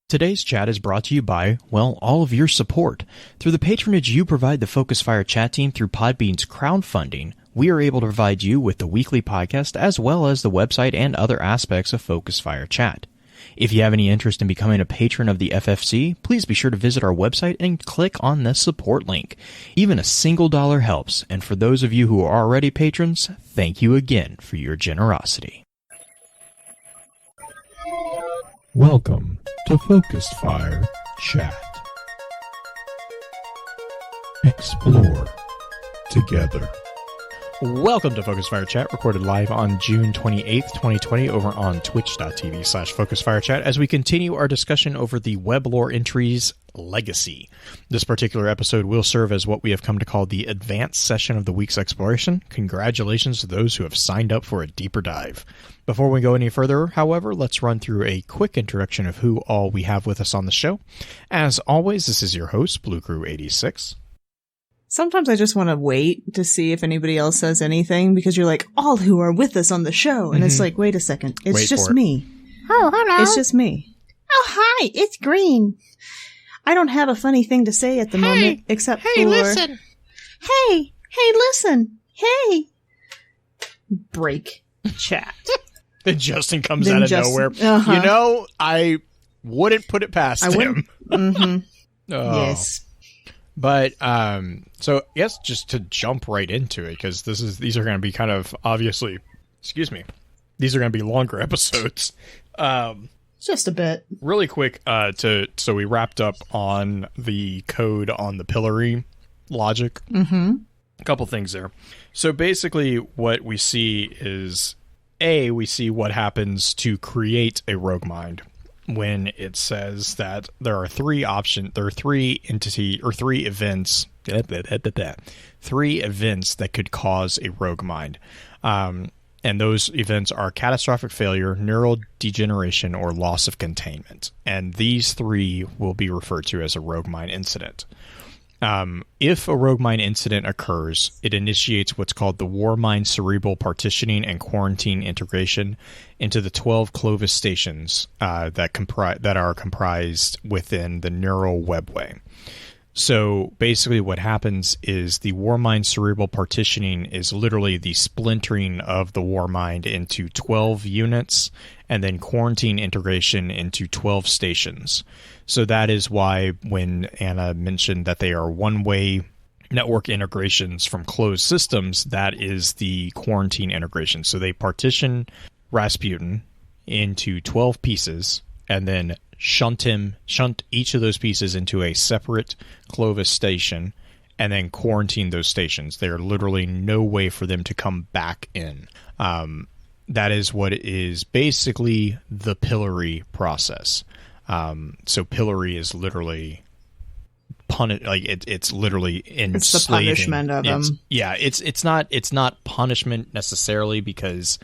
Today's chat is brought to you by, well, all of your support. Through the patronage you provide the Focus Fire chat team through Podbean's crowdfunding, we are able to provide you with the weekly podcast as well as the website and other aspects of Focus Fire chat. If you have any interest in becoming a patron of the FFC, please be sure to visit our website and click on the support link. Even a single dollar helps, and for those of you who are already patrons, thank you again for your generosity. Welcome to Focus Fire Chat. Explore together. Welcome to Focus Fire Chat, recorded live on June 28th, 2020 over on twitch.tv/FocusFireChat as we continue our discussion over the weblore entry's legacy. This particular episode will serve as what we have come to call the advanced session of the week's exploration. Congratulations to those who have signed up for a deeper dive. Before we go any further, however, let's run through a quick introduction of who all we have with us on the show. As always, this is your host, Blue Crew 86. Sometimes I just want to wait to see if anybody else says anything because you're like, all who are with us on the show. And it's like, wait a second. It's just me. Oh, hello. It's just me. Oh, hi. It's Green. I don't have a funny thing to say at the moment except for... Listen. Hey, listen. Hey. Break chat. Then Justin comes out of nowhere. Uh-huh. You know, I wouldn't put it past him. Mm-hmm. Oh. Yes. But, so yes, just to jump right into it, because these are going to be kind of, obviously, these are going to be longer episodes. Just a bit. Really quick, so we wrapped up on the code on the Pillory logic. Mm-hmm. A couple things there. So basically what we see is, we see what happens to create a rogue mind. When it says that there are three events that could cause a rogue mind. And those events are catastrophic failure, neural degeneration, or loss of containment. And these three will be referred to as a rogue mind incident. If a rogue mind incident occurs, it initiates what's called the war mind cerebral partitioning and quarantine integration into the 12 Clovis stations that are comprised within the neural webway. So basically what happens is the war mind cerebral partitioning is literally the splintering of the war mind into 12 units and then quarantine integration into 12 stations. So that is why when Anna mentioned that they are one-way network integrations from closed systems, that is the quarantine integration. So they partition Rasputin into 12 pieces and then shunt each of those pieces into a separate Clovis station and then quarantine those stations. There's literally no way for them to come back in. That is what is basically the Pillory process. So Pillory is literally it's literally enslaving. It's the punishment of them. Yeah, it's not punishment necessarily because,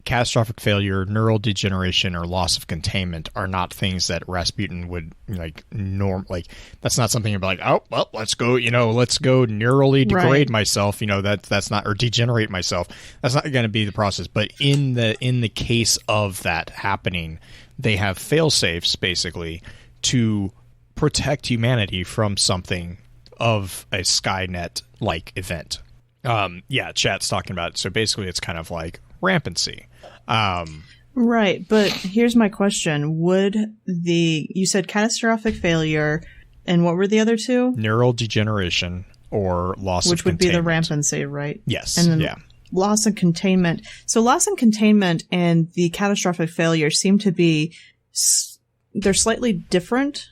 catastrophic failure, neural degeneration, or loss of containment are not things that Rasputin would that's not something you'd be like, oh well, let's go neurally degrade myself. That's not, or degenerate myself. That's not going to be the process. But in the case of that happening, they have fail-safes basically to protect humanity from something of a Skynet-like event. Chat's talking about it. So basically it's kind of like rampancy. Right, but here's my question. You said catastrophic failure, and what were the other two? Neural degeneration or loss of containment. Which would be the rampancy, right? Yes, and then loss of containment. So loss of containment and the catastrophic failure seem to be, they're slightly different,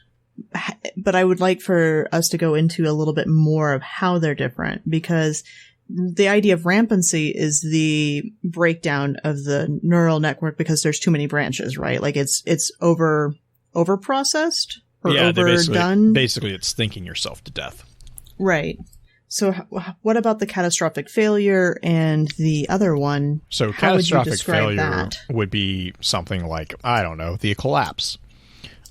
but I would like for us to go into a little bit more of how they're different, because the idea of rampancy is the breakdown of the neural network because there's too many branches, right? Like it's over processed or overdone. Basically, it's thinking yourself to death. Right. So what about the catastrophic failure and the other one? So catastrophic failure would be something like, I don't know, the collapse,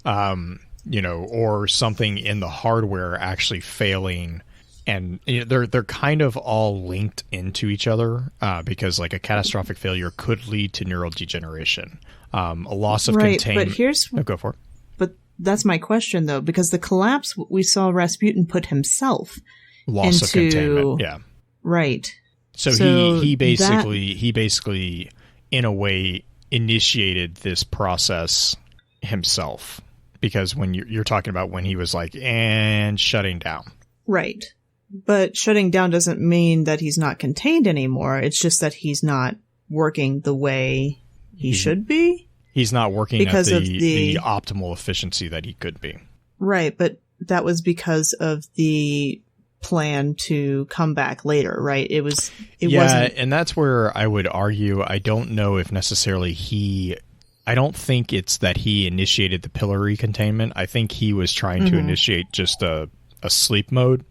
or something in the hardware actually failing. And they're kind of all linked into each other because like a catastrophic failure could lead to neural degeneration, a loss of containment. But go for it. But that's my question, though, because the collapse, we saw Rasputin put himself Loss of containment, yeah. Right. So he basically, in a way, initiated this process himself. Because when you're talking about when he was like, and shutting down. Right. But shutting down doesn't mean that he's not contained anymore. It's just that he's not working the way he should be. He's not working because at the optimal efficiency that he could be. Right, but that was because of the plan to come back later, right? It wasn't. And that's where I would argue, I don't know if necessarily I don't think it's that he initiated the Pillory containment. I think he was trying to initiate just a sleep mode.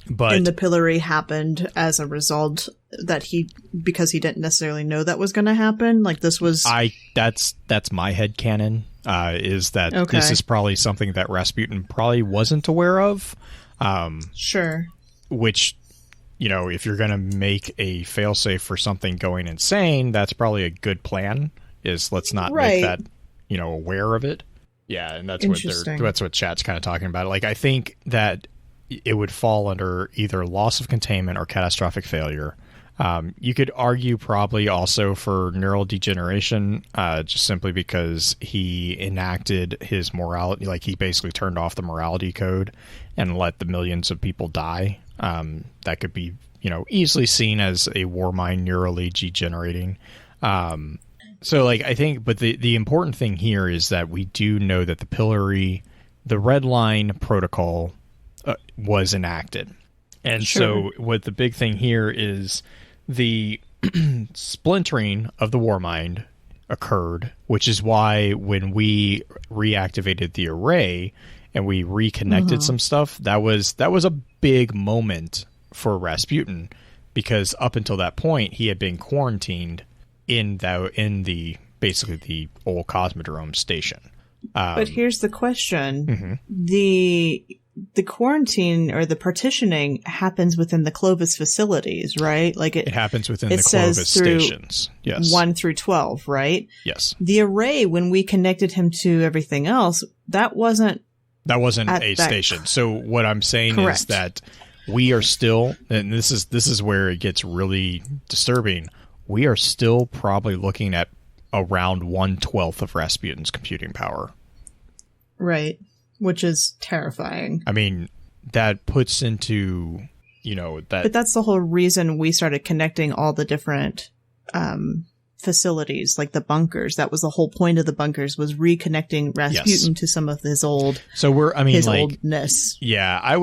And the Pillory happened as a result because he didn't necessarily know that was going to happen. Like this was... That's my headcanon, is that this is probably something that Rasputin probably wasn't aware of. Sure. Which, if you're going to make a failsafe for something going insane, that's probably a good plan, is let's not make that, aware of it. Yeah, and that's what chat's kind of talking about. Like, I think that it would fall under either loss of containment or catastrophic failure. You could argue probably also for neural degeneration, just simply because he enacted his morality, like he basically turned off the morality code and let the millions of people die. That could be, easily seen as a war mind neurally degenerating. So like, I think, but the important thing here is that we do know that the Pillory, the red line protocol, was enacted. And so what the big thing here is the splintering of the war mind occurred, which is why when we reactivated the array and we reconnected some stuff, that was a big moment for Rasputin, because up until that point he had been quarantined in the basically the old Cosmodrome station. But here's the question. The quarantine or the partitioning happens within the Clovis facilities, right? Like it happens within the Clovis stations. Yes. 1 through 12, right? Yes. The array, when we connected him to everything else, that wasn't a station. So what I'm saying is that we are still, and this is where it gets really disturbing, we are still probably looking at around 1/12 of Rasputin's computing power. Right. Which is terrifying. I mean, that puts into, that... But that's the whole reason we started connecting all the different facilities, like the bunkers. That was the whole point of the bunkers, was reconnecting Rasputin to some of his old... So oldness. Yeah, I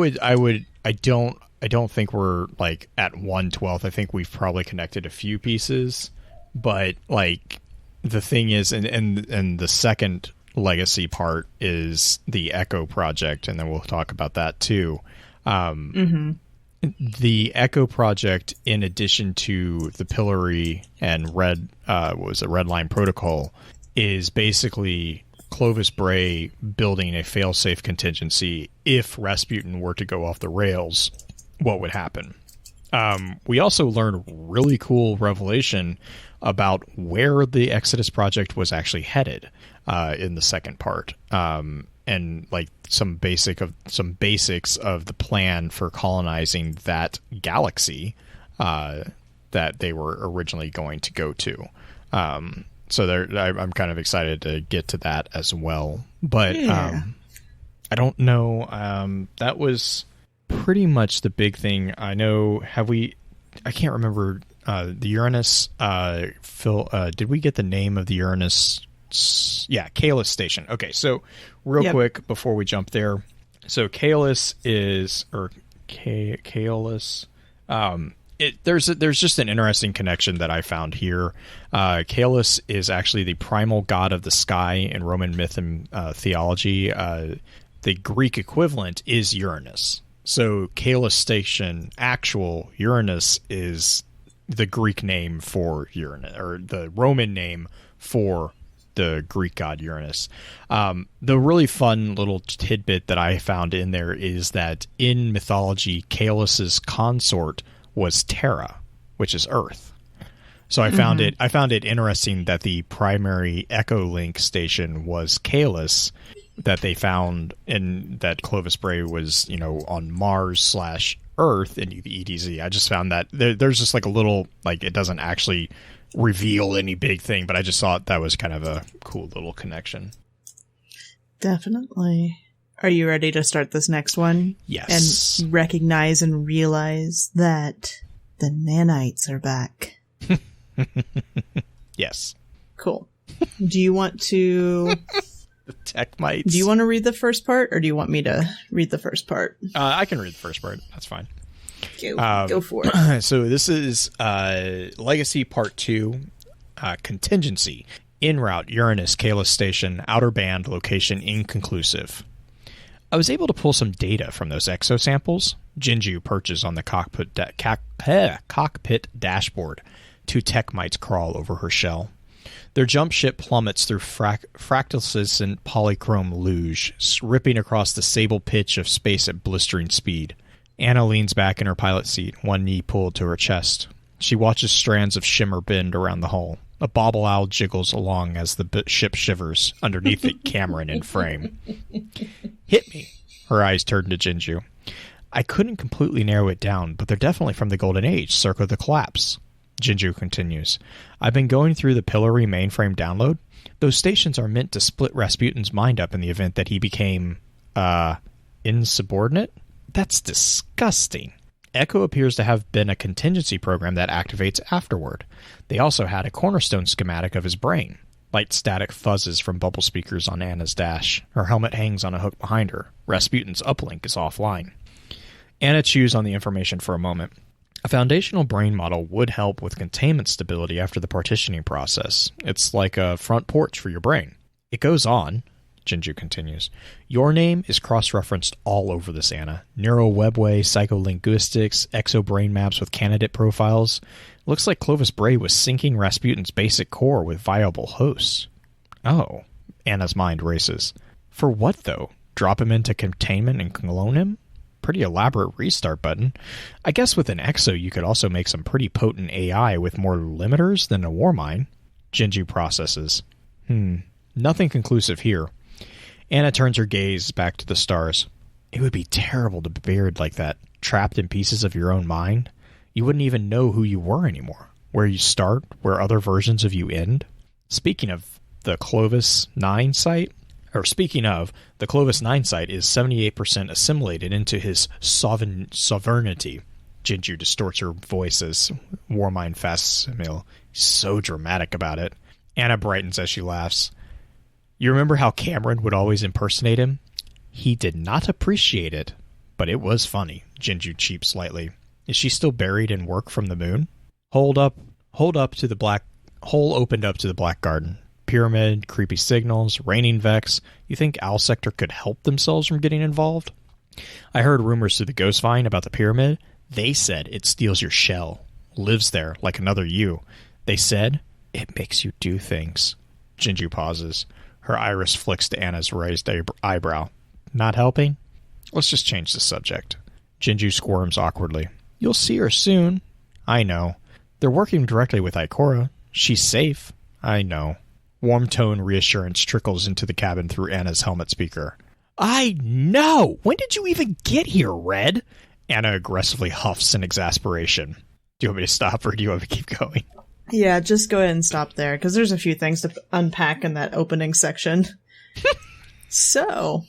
don't think we're, like, at 1/12. I think we've probably connected a few pieces. But, like, the thing is, and the second... legacy part is the Echo project, and then we'll talk about that too. The Echo project, in addition to the Pillory and Red Line protocol, is basically Clovis Bray building a failsafe contingency. If Rasputin were to go off the rails, what would happen? We also learned really cool revelation about where the Exodus project was actually headed in the second part, and like some basics of the plan for colonizing that galaxy that they were originally going to go to. So I'm kind of excited to get to that as well. But I don't know. That was pretty much the big thing. I know. I can't remember. The Uranus, Phil, did we get the name of the Uranus? Yeah, Kalis station. Okay, so real quick before we jump there. So Kalis is, or Kalis, there's just an interesting connection that I found here. Kalis is actually the primal god of the sky in Roman myth and theology. The Greek equivalent is Uranus. So Kalis station, actual Uranus, is the Greek name for Uranus, or the Roman name for the Greek god Uranus. The really fun little tidbit that I found in there is that in mythology, Kalis's consort was Terra, which is Earth. So I found it interesting that the primary Echo Link station was Kalis, that they found in that Clovis Bray was, on Mars/Earth in the EDZ. I just found that there's just like a little, like, it doesn't actually reveal any big thing, but I just thought that was kind of a cool little connection. Definitely. Are you ready to start this next one? Yes. And recognize and realize that the nanites are back. Yes. Cool. Do you want to... The tech mites. Do you want to read the first part, or do you want me to read the first part? I can read the first part. That's fine. Go for it. So this is Legacy Part 2, Contingency. En route, Uranus, Kalis Station, outer band, location inconclusive. I was able to pull some data from those exo samples. Jinju perches on the cockpit dashboard. 2 tech mites crawl over her shell. Their jump ship plummets through fractaliscent polychrome luge, ripping across the sable pitch of space at blistering speed. Anna leans back in her pilot seat, one knee pulled to her chest. She watches strands of shimmer bend around the hull. A bobble owl jiggles along as the ship shivers, underneath it Cameron in frame. Hit me. Her eyes turn to Jinju. I couldn't completely narrow it down, but they're definitely from the Golden Age, circa the collapse. Jinju continues. I've been going through the Pillory mainframe download. Those stations are meant to split Rasputin's mind up in the event that he became, insubordinate? That's disgusting. Echo appears to have been a contingency program that activates afterward. They also had a cornerstone schematic of his brain. Light static fuzzes from bubble speakers on Anna's dash. Her helmet hangs on a hook behind her. Rasputin's uplink is offline. Anna chews on the information for a moment. A foundational brain model would help with containment stability after the partitioning process. It's like a front porch for your brain. It goes on, Jinju continues. Your name is cross-referenced all over this, Anna. Neural webway, psycholinguistics, exo-brain maps with candidate profiles. Looks like Clovis Bray was syncing Rasputin's basic core with viable hosts. Oh, Anna's mind races. For what, though? Drop him into containment and clone him? Pretty elaborate restart button. I guess with an exo you could also make some pretty potent AI with more limiters than a war mine. Jinju processes. Nothing conclusive here. Anna turns her gaze back to the stars. It would be terrible to be buried like that, trapped in pieces of your own mind. You wouldn't even know who you were anymore. Where you start, where other versions of you end. Speaking of the Clovis 9 site, the Clovis 9 site is 78% assimilated into his sovereignty. Jinju distorts her voice as Warmind facsimile. So dramatic about it. Anna brightens as she laughs. You remember how Cameron would always impersonate him? He did not appreciate it, but it was funny. Jinju cheeps slightly. Is she still buried in work from the moon? Hole opened up to the Black Garden. Pyramid, creepy signals, raining vex. You think Owl Sector could help themselves from getting involved? I heard rumors through the Ghost Vine about the pyramid. They said it steals your shell. Lives there, like another you. They said it makes you do things. Jinju pauses. Her iris flicks to Anna's raised eyebrow. Not helping? Let's just change the subject. Jinju squirms awkwardly. You'll see her soon. I know. They're working directly with Ikora. She's safe. I know. Warm tone reassurance trickles into the cabin through Anna's helmet speaker. I know! When did you even get here, Red? Anna aggressively huffs in exasperation. Do you want me to stop, or do you want me to keep going? Yeah, just go ahead and stop there, because there's a few things to unpack in that opening section. So.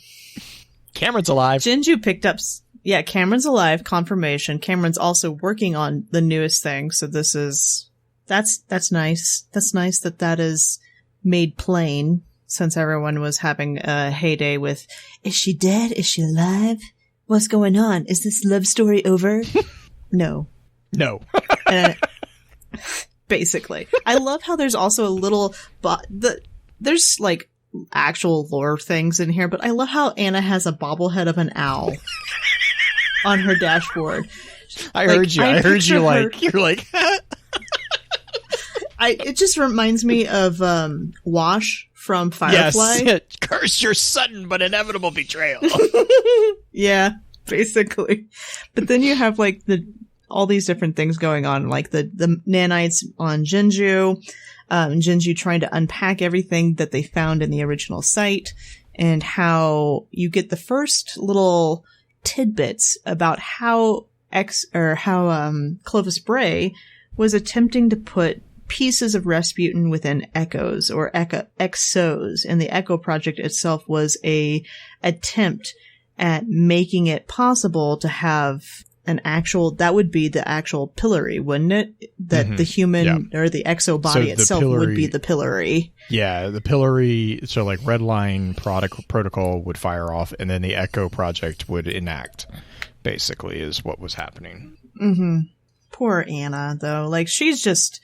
Cameron's alive. Jinju picked up... Yeah, Cameron's alive, confirmation. Cameron's also working on the newest thing, so this is... That's nice. That's nice that is made plain, since everyone was having a heyday with, is she dead? Is she alive? What's going on? Is this love story over? No. Basically. I love how there's also a little... there's, like, actual lore things in here, but I love how Anna has a bobblehead of an owl on her dashboard. I heard you like... You're like... It just reminds me of Wash from Firefly. Yes, curse your sudden but inevitable betrayal. Yeah, basically. But then you have like all these different things going on, like the nanites on Jinju, Jinju trying to unpack everything that they found in the original site, and how you get the first little tidbits about how Clovis Bray was attempting to put pieces of Rasputin within echoes or exos, and the Echo Project itself was a attempt at making it possible to have an actual, that would be the actual Pillory, wouldn't it? That the human or the exo body itself would be the Pillory. Yeah, the Pillory, so like Red Line protocol would fire off, and then the Echo Project would enact, basically, is what was happening. Mm-hmm. Poor Anna, though. Like, she just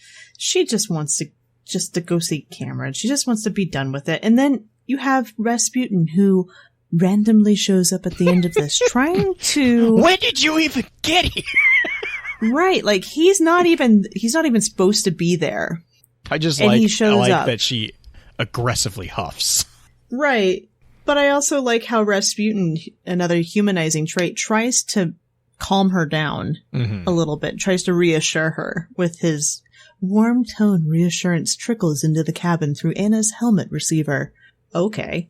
wants to go see Cameron. She just wants to be done with it. And then you have Rasputin, who randomly shows up at the end of this, trying to... When did you even get here? Right, like, he's not even supposed to be there. I just and like, he shows up. that she aggressively huffs. Right, but I also like how Rasputin, another humanizing trait, tries to calm her down a little bit, tries to reassure her with his warm tone. Reassurance trickles into the cabin through Anna's helmet receiver. Okay.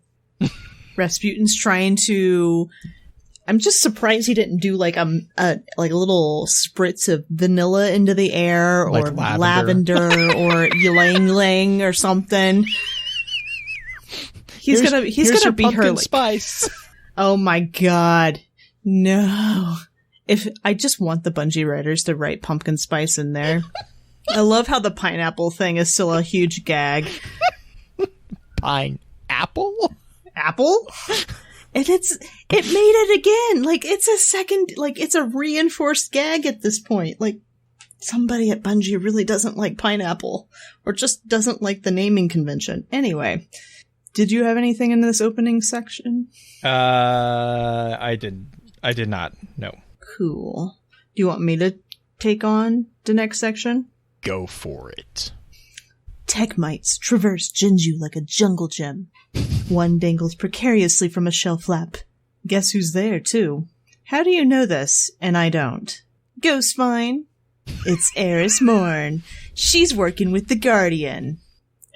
Rasputin's trying to... I'm just surprised he didn't do like a little spritz of vanilla into the air, like or lavender or ylang ylang or something. He's gonna be her like, spice. Oh my god. No. If I just want the Bungie writers to write pumpkin spice in there. I love how the pineapple thing is still a huge gag. Pineapple? Apple? And it made it again. Like, it's a second, like, it's a reinforced gag at this point. Like, somebody at Bungie really doesn't like pineapple, or just doesn't like the naming convention. Anyway, did you have anything in this opening section? I did not. No. Cool. Do you want me to take on the next section? Go for it. Tech mites traverse Jinju like a jungle gem. One dangles precariously from a shell flap. Guess who's there, too? How do you know this, and I don't? Ghostmine. It's Eris Morn. She's working with the Guardian.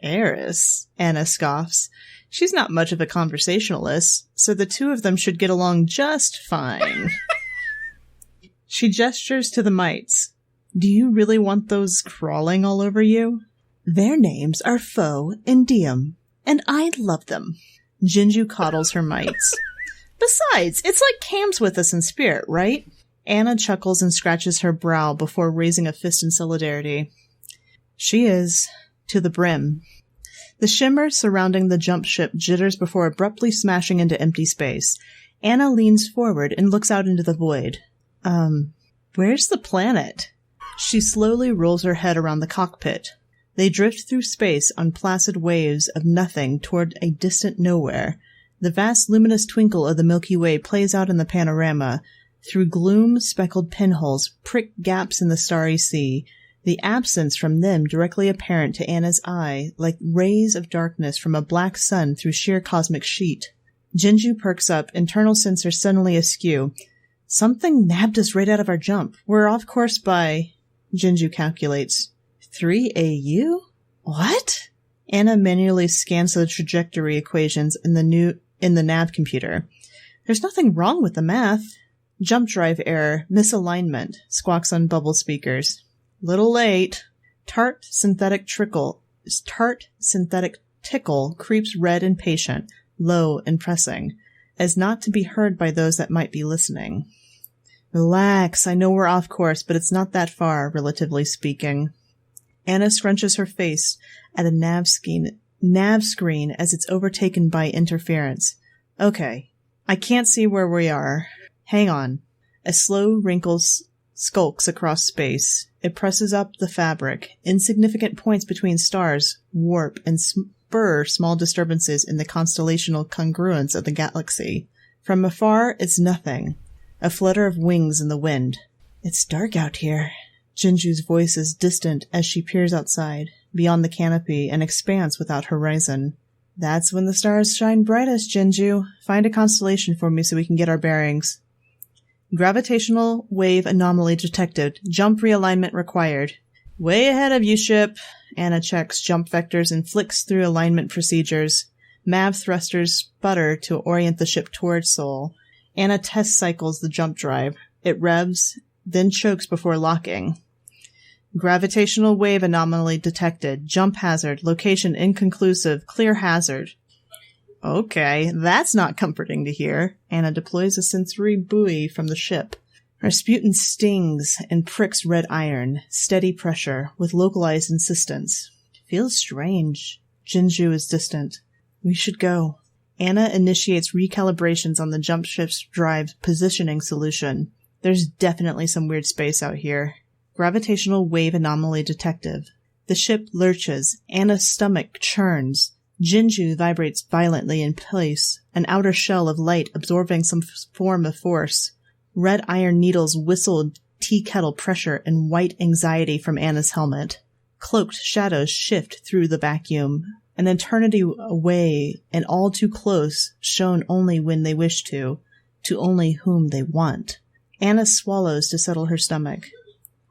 Eris? Anna scoffs. She's not much of a conversationalist, so the two of them should get along just fine. She gestures to the mites. Do you really want those crawling all over you? Their names are Foe and Diem, and I love them. Jinju coddles her mites. Besides, it's like Cam's with us in spirit, right? Anna chuckles and scratches her brow before raising a fist in solidarity. She is, to the brim. The shimmer surrounding the jump ship jitters before abruptly smashing into empty space. Anna leans forward and looks out into the void. Where's the planet? She slowly rolls her head around the cockpit. They drift through space on placid waves of nothing toward a distant nowhere. The vast luminous twinkle of the Milky Way plays out in the panorama. Through gloom, speckled pinholes prick gaps in the starry sea, the absence from them directly apparent to Anna's eye, like rays of darkness from a black sun through sheer cosmic sheet. Jinju perks up, internal sensors suddenly askew. Something nabbed us right out of our jump. We're off course by... Jinju calculates. 3 AU? What? Anna manually scans the trajectory equations in the nav computer. There's nothing wrong with the math. Jump drive error, misalignment, squawks on bubble speakers. Little late. Tart synthetic tickle creeps red and patient, low and pressing, as not to be heard by those that might be listening. Relax, I know we're off course, but it's not that far, relatively speaking. Anna scrunches her face at a nav screen as it's overtaken by interference. Okay, I can't see where we are. Hang on. A slow wrinkle skulks across space. It presses up the fabric. Insignificant points between stars warp and spur small disturbances in the constellational congruence of the galaxy. From afar, it's nothing. A flutter of wings in the wind. It's dark out here. Jinju's voice is distant as she peers outside, beyond the canopy, an expanse without horizon. That's when the stars shine brightest, Jinju. Find a constellation for me so we can get our bearings. Gravitational wave anomaly detected. Jump realignment required. Way ahead of you, ship. Anna checks jump vectors and flicks through alignment procedures. Mav thrusters sputter to orient the ship towards Sol. Anna test cycles the jump drive. It revs, then chokes before locking. Gravitational wave anomaly detected. Jump hazard. Location inconclusive. Clear hazard. Okay, that's not comforting to hear. Anna deploys a sensory buoy from the ship. Rasputin stings and pricks red iron. Steady pressure, with localized insistence. Feels strange. Jinju is distant. We should go. Anna initiates recalibrations on the jump ship's drive positioning solution. There's definitely some weird space out here. Gravitational wave anomaly detective. The ship lurches. Anna's stomach churns. Jinju vibrates violently in place, an outer shell of light absorbing some form of force. Red iron needles whistle tea kettle pressure and white anxiety from Anna's helmet. Cloaked shadows shift through the vacuum. An eternity away and all too close, shown only when they wish to only whom they want. Anna swallows to settle her stomach.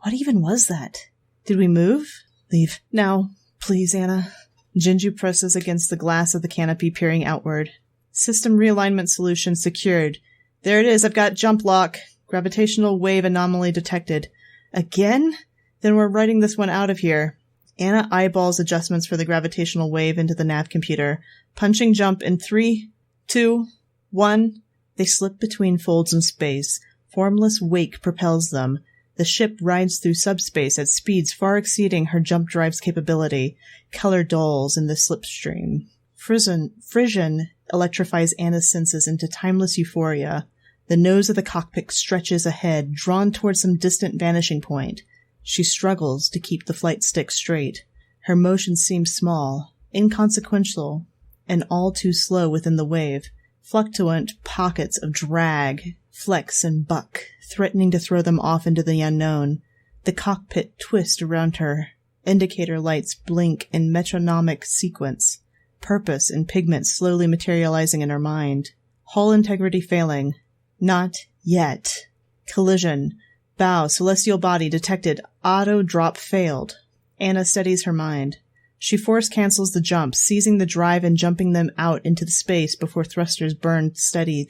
What even was that? Did we move? Leave. Now, please, Anna. Jinju presses against the glass of the canopy, peering outward. System realignment solution secured. There it is. I've got jump lock. Gravitational wave anomaly detected. Again? Then we're writing this one out of here. Anna eyeballs adjustments for the gravitational wave into the nav computer. Punching jump in 3, 2, 1. They slip between folds in space. Formless wake propels them. The ship rides through subspace at speeds far exceeding her jump drive's capability. Color dulls in the slipstream. Frisson electrifies Anna's senses into timeless euphoria. The nose of the cockpit stretches ahead, drawn towards some distant vanishing point. She struggles to keep the flight stick straight. Her motion seems small, inconsequential, and all too slow within the wave. Fluctuant pockets of drag flex and buck, threatening to throw them off into the unknown. The cockpit twists around her. Indicator lights blink in metronomic sequence. Purpose and pigment slowly materializing in her mind. Hull integrity failing. Not yet. Collision. Bow, celestial body detected. Auto drop failed. Anna steadies her mind. She force cancels the jump, seizing the drive and jumping them out into the space before thrusters burn to steady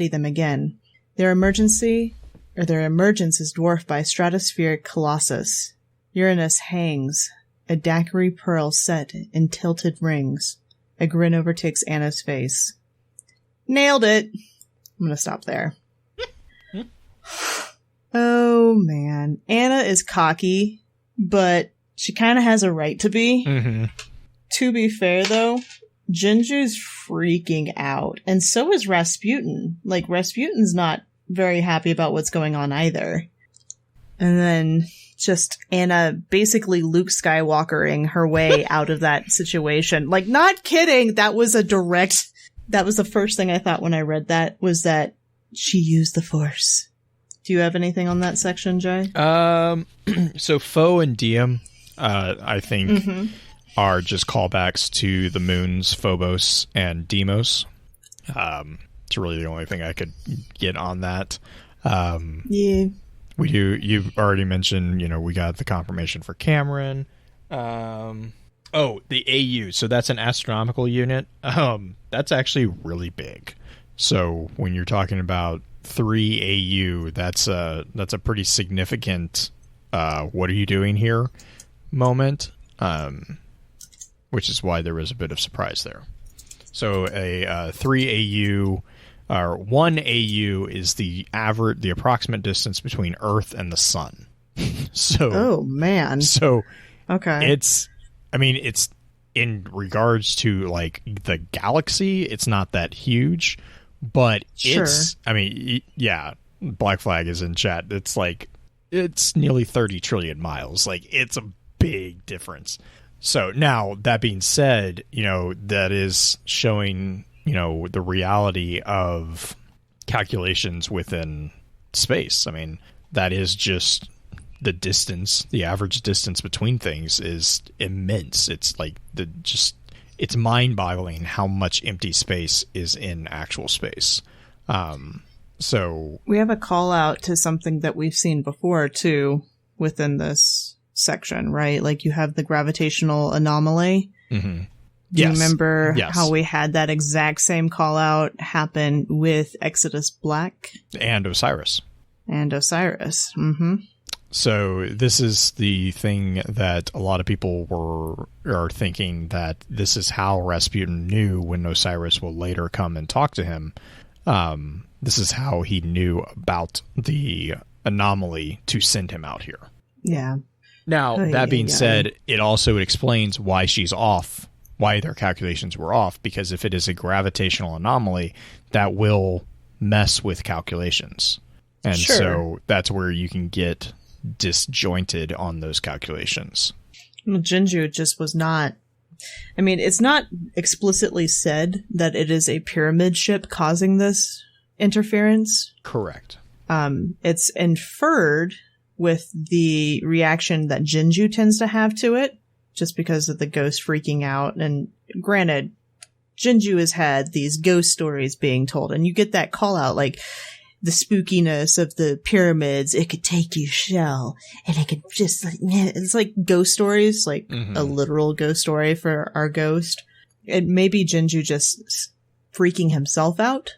them again. Their emergence is dwarfed by a stratospheric colossus. Uranus hangs, a daiquiri pearl set in tilted rings. A grin overtakes Anna's face. Nailed it! I'm gonna stop there. Oh, man. Anna is cocky, but she kind of has a right to be. Mm-hmm. To be fair, though, Jinju's freaking out. And so is Rasputin. Like, Rasputin's not very happy about what's going on either. And then just Anna basically Luke Skywalkering her way out of that situation. Like, not kidding. That was the first thing I thought when I read that, was that she used the Force. Do you have anything on that section, Jay? So Foe and Diem, I think, are just callbacks to the moons Phobos and Deimos. It's really the only thing I could get on that. Yeah. We do. You've already mentioned, we got the confirmation for Cameron. The AU. So that's an astronomical unit. That's actually really big. So when you're talking about 3 AU, that's a pretty significant what are you doing here moment, which is why there was a bit of surprise there. So a 3 AU or 1 AU is the approximate distance between Earth and the Sun. So oh man. So okay. It's in regards to like the galaxy, it's not that huge. But sure. Black Flag is in chat. It's like, it's nearly 30 trillion miles. Like, it's a big difference. So now, that being said, that is showing, the reality of calculations within space. I mean, that is just the distance, the average distance between things is immense. It's like it's mind-boggling how much empty space is in actual space. So we have a call out to something that we've seen before too within this section, right? Like you have the gravitational anomaly. Mm-hmm. Do you Yes. remember Yes. how we had that exact same call out happen with Exodus Black And Osiris. and Osiris? Mm-hmm. So this is the thing that a lot of people are thinking, that this is how Rasputin knew when Osiris will later come and talk to him. This is how he knew about the anomaly to send him out here. Yeah. Now, Ay, that being ay, ay. said, it also explains why she's off, why their calculations were off, because if it is a gravitational anomaly, that will mess with calculations. And Sure. so that's where you can get disjointed on those calculations. Well, Jinju just was not. I mean, it's not explicitly said that it is a pyramid ship causing this interference. Correct. It's inferred with the reaction that Jinju tends to have to it, just because of the ghost freaking out. And granted, Jinju has had these ghost stories being told, and you get that call out, like, the spookiness of the pyramids. It could take your shell, and it could just, like, it's like ghost stories, like a literal ghost story for our ghost. It may be Jinju just freaking himself out.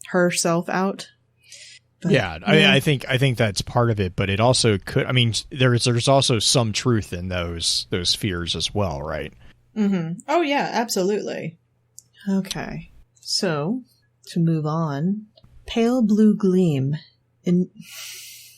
Herself out. But, Yeah, I think that's part of it, but it also could. I mean, there's also some truth in those fears as well, right? Mm-hmm. Oh yeah, absolutely. Okay, so to move on, pale blue gleam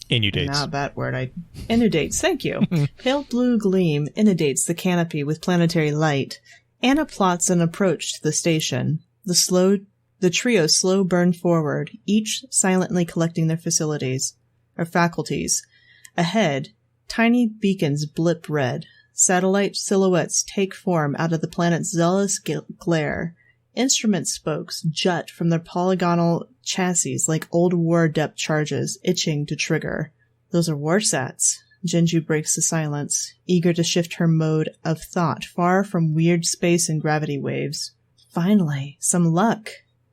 Inundates. Not that word. Inundates. Thank you. Pale blue gleam inundates the canopy with planetary light. Anna plots an approach to the station. The trio slow burn forward, each silently collecting their faculties. Ahead, tiny beacons blip red. Satellite silhouettes take form out of the planet's zealous glare. Instrument spokes jut from their polygonal chassis like old war depth charges, itching to trigger. Those are warsats. Jinju breaks the silence, eager to shift her mode of thought far from weird space and gravity waves. Finally, some luck,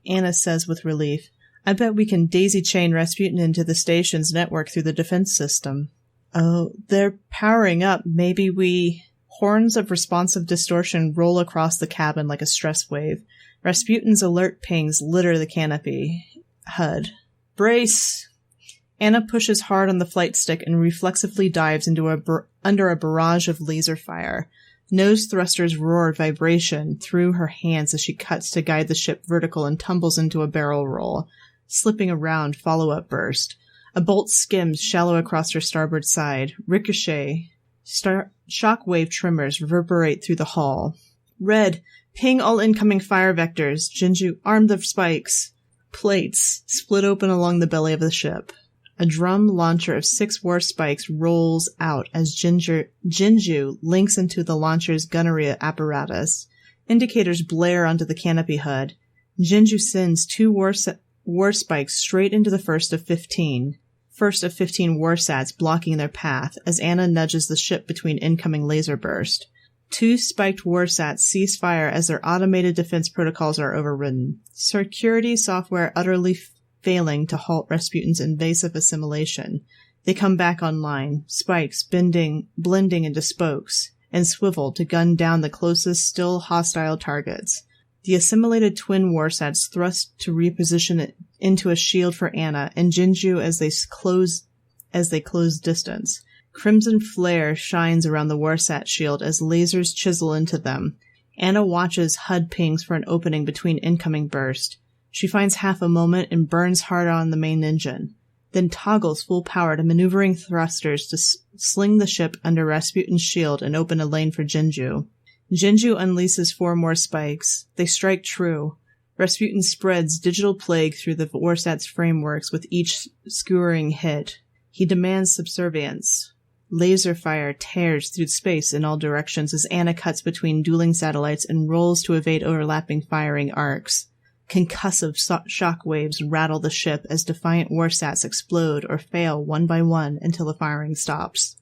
Anna says with relief. I bet we can daisy-chain Rasputin into the station's network through the defense system. Oh, they're powering up. Maybe we... Horns of responsive distortion roll across the cabin like a stress wave. Rasputin's alert pings litter the canopy. HUD. Brace! Anna pushes hard on the flight stick and reflexively dives into under a barrage of laser fire. Nose thrusters roar vibration through her hands as she cuts to guide the ship vertical and tumbles into a barrel roll. Slipping around, follow-up burst. A bolt skims shallow across her starboard side. Ricochet. Shockwave tremors reverberate through the hull. Red. Ping all incoming fire vectors. Jinju armed of spikes. Plates split open along the belly of the ship. A drum launcher of 6 war spikes rolls out as Jinju links into the launcher's gunnery apparatus. Indicators blare onto the canopy HUD. Jinju sends 2 war spikes straight into the first of 15 warsats blocking their path as Anna nudges the ship between incoming laser burst. 2 spiked warsats cease fire as their automated defense protocols are overridden. Security software utterly failing to halt Rasputin's invasive assimilation. They come back online, spikes blending into spokes, and swivel to gun down the closest still hostile targets. The assimilated twin warsats thrust to reposition it into a shield for Anna and Jinju as they close distance. Crimson flare shines around the warsat shield as lasers chisel into them. Anna watches HUD pings for an opening between incoming burst. She finds half a moment and burns hard on the main engine, then toggles full power to maneuvering thrusters to sling the ship under Rasputin's shield and open a lane for Jinju. Jinju unleashes 4 more spikes. They strike true. Rasputin spreads digital plague through the warsat's frameworks with each skewering hit. He demands subservience. Laser fire tears through space in all directions as Anna cuts between dueling satellites and rolls to evade overlapping firing arcs. Concussive shock waves rattle the ship as defiant warsats explode or fail one by one until the firing stops.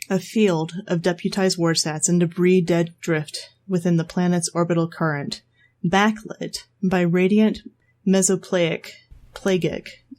A field of deputized warsats and debris dead drift within the planet's orbital current, backlit by radiant mesoplagic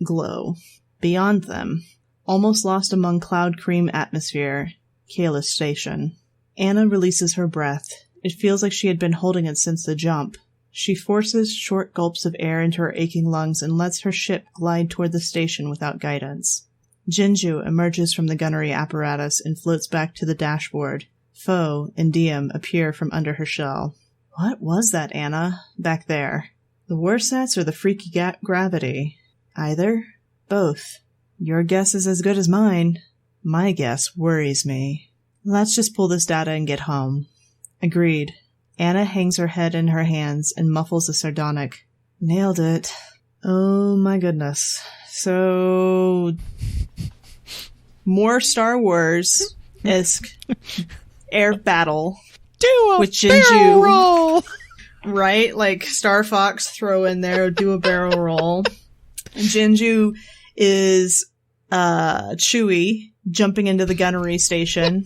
glow. Beyond them, almost lost among cloud cream atmosphere, Kalis Station. Anna releases her breath, It feels like she had been holding it since the jump. She forces short gulps of air into her aching lungs and lets her ship glide toward the station without guidance. Jinju emerges from the gunnery apparatus and floats back to the dashboard. Foe and Diem appear from under her shell. What was that, Anna? Back there. The Warsats or the freaky gravity? Either? Both. Your guess is as good as mine. My guess worries me. Let's just pull this data and get home. Agreed. Anna hangs her head in her hands and muffles a sardonic, "Nailed it." Oh my goodness. So, more Star Wars-esque air battle. Do a with barrel Jinju. roll! Right? Like Star Fox throw in there, do a barrel roll. And Jinju is Chewie jumping into the gunnery station,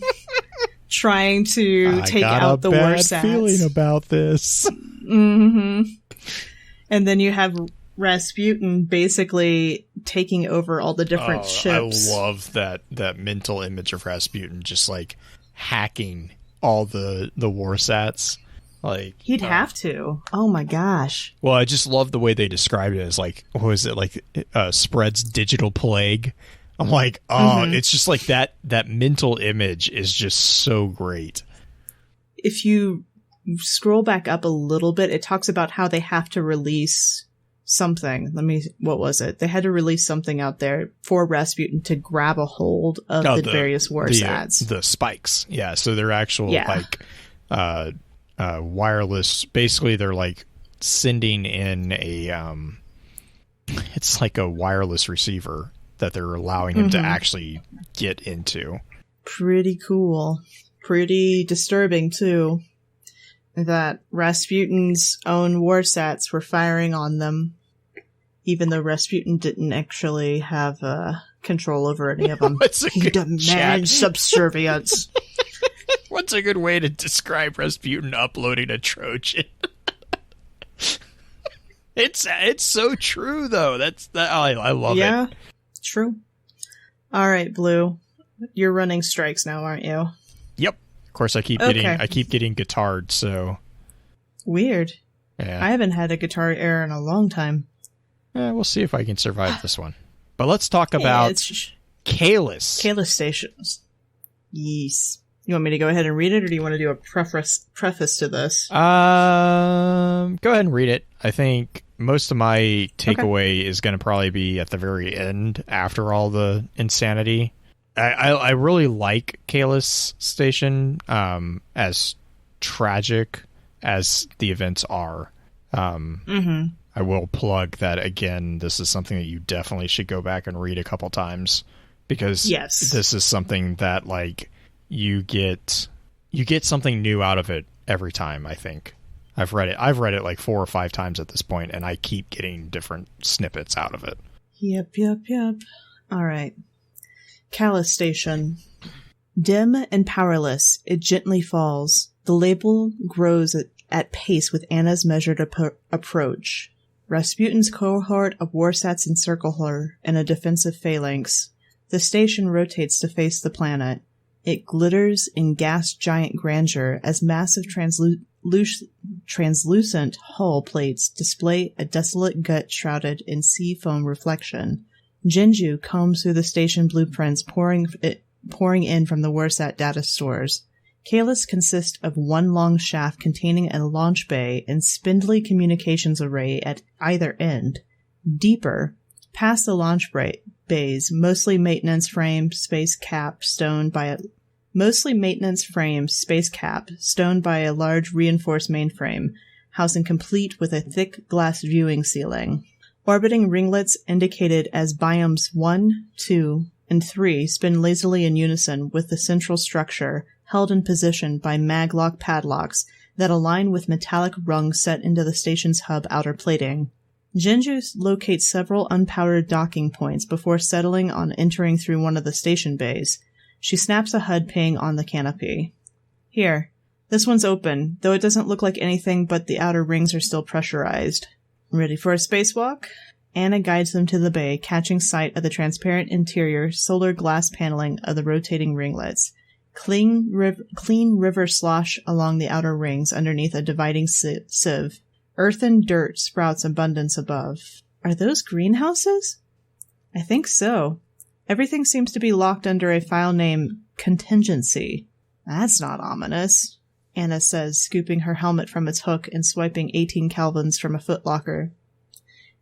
trying to take out the Warsats. I got a bad feeling about this. Mm-hmm. And then you have Rasputin basically taking over all the different ships. I love that mental image of Rasputin just like hacking all the Warsats. Like he'd have to. Oh my gosh. Well, I just love the way they described it as like, what was it, like spreads digital plague. I'm like, it's just like that mental image is just so great. If you scroll back up a little bit, it talks about how they have to release something. What was it? They had to release something out there for Rasputin to grab a hold of the various Warsats. The spikes. Yeah, so they're actual like wireless. Basically, they're like sending in a it's like a wireless receiver that they're allowing him to actually get into. Pretty cool. Pretty disturbing, too. That Rasputin's own Warsats were firing on them, even though Rasputin didn't actually have control over any of them. He demands subservience. What's a good way to describe Rasputin uploading a Trojan? It's so true, though. I love it. Yeah, true. All right, Blue. You're running strikes now, aren't you? Yep. Of course, I keep getting guitared, so... Weird. Yeah. I haven't had a guitar error in a long time. We'll see if I can survive this one. But let's talk about Kahless. Kahless stations. Yes. You want me to go ahead and read it, or do you want to do a preface to this? Go ahead and read it. I think most of my takeaway is going to probably be at the very end, after all the insanity. I really like Kahless Station, as tragic as the events are. I will plug that again. This is something that you definitely should go back and read a couple times, because this is something that like you get something new out of it every time. I think I've read it like 4 or 5 times at this point, and I keep getting different snippets out of it. Yep. All right. Kahless Station. Dim and powerless, it gently falls. The label grows at pace with Anna's measured approach. Rasputin's cohort of Warsats encircle her in a defensive phalanx. The station rotates to face the planet. It glitters in gas giant grandeur as massive translucent hull plates display a desolate gut shrouded in sea foam reflection. Jinju combs through the station blueprints pouring in from the Warsat data stores. Kahless consists of one long shaft containing a launch bay and spindly communications array at either end. Deeper, past the launch bays, mostly maintenance frame, space cap, stoned by a large reinforced mainframe, housing complete with a thick glass viewing ceiling. Orbiting ringlets indicated as biomes 1, 2, and 3 spin lazily in unison with the central structure, held in position by maglock padlocks that align with metallic rungs set into the station's hub outer plating. Jinju locates several unpowdered docking points before settling on entering through one of the station bays. She snaps a HUD ping on the canopy. Here, this one's open, though it doesn't look like anything but the outer rings are still pressurized. Ready for a spacewalk? Anna guides them to the bay, catching sight of the transparent interior solar glass paneling of the rotating ringlets. Clean river slosh along the outer rings underneath a dividing sieve. Earth and dirt sprouts abundance above. Are those greenhouses? I think so. Everything seems to be locked under a file name contingency. That's not ominous, Anna says, scooping her helmet from its hook and swiping 18 kelvins from a footlocker.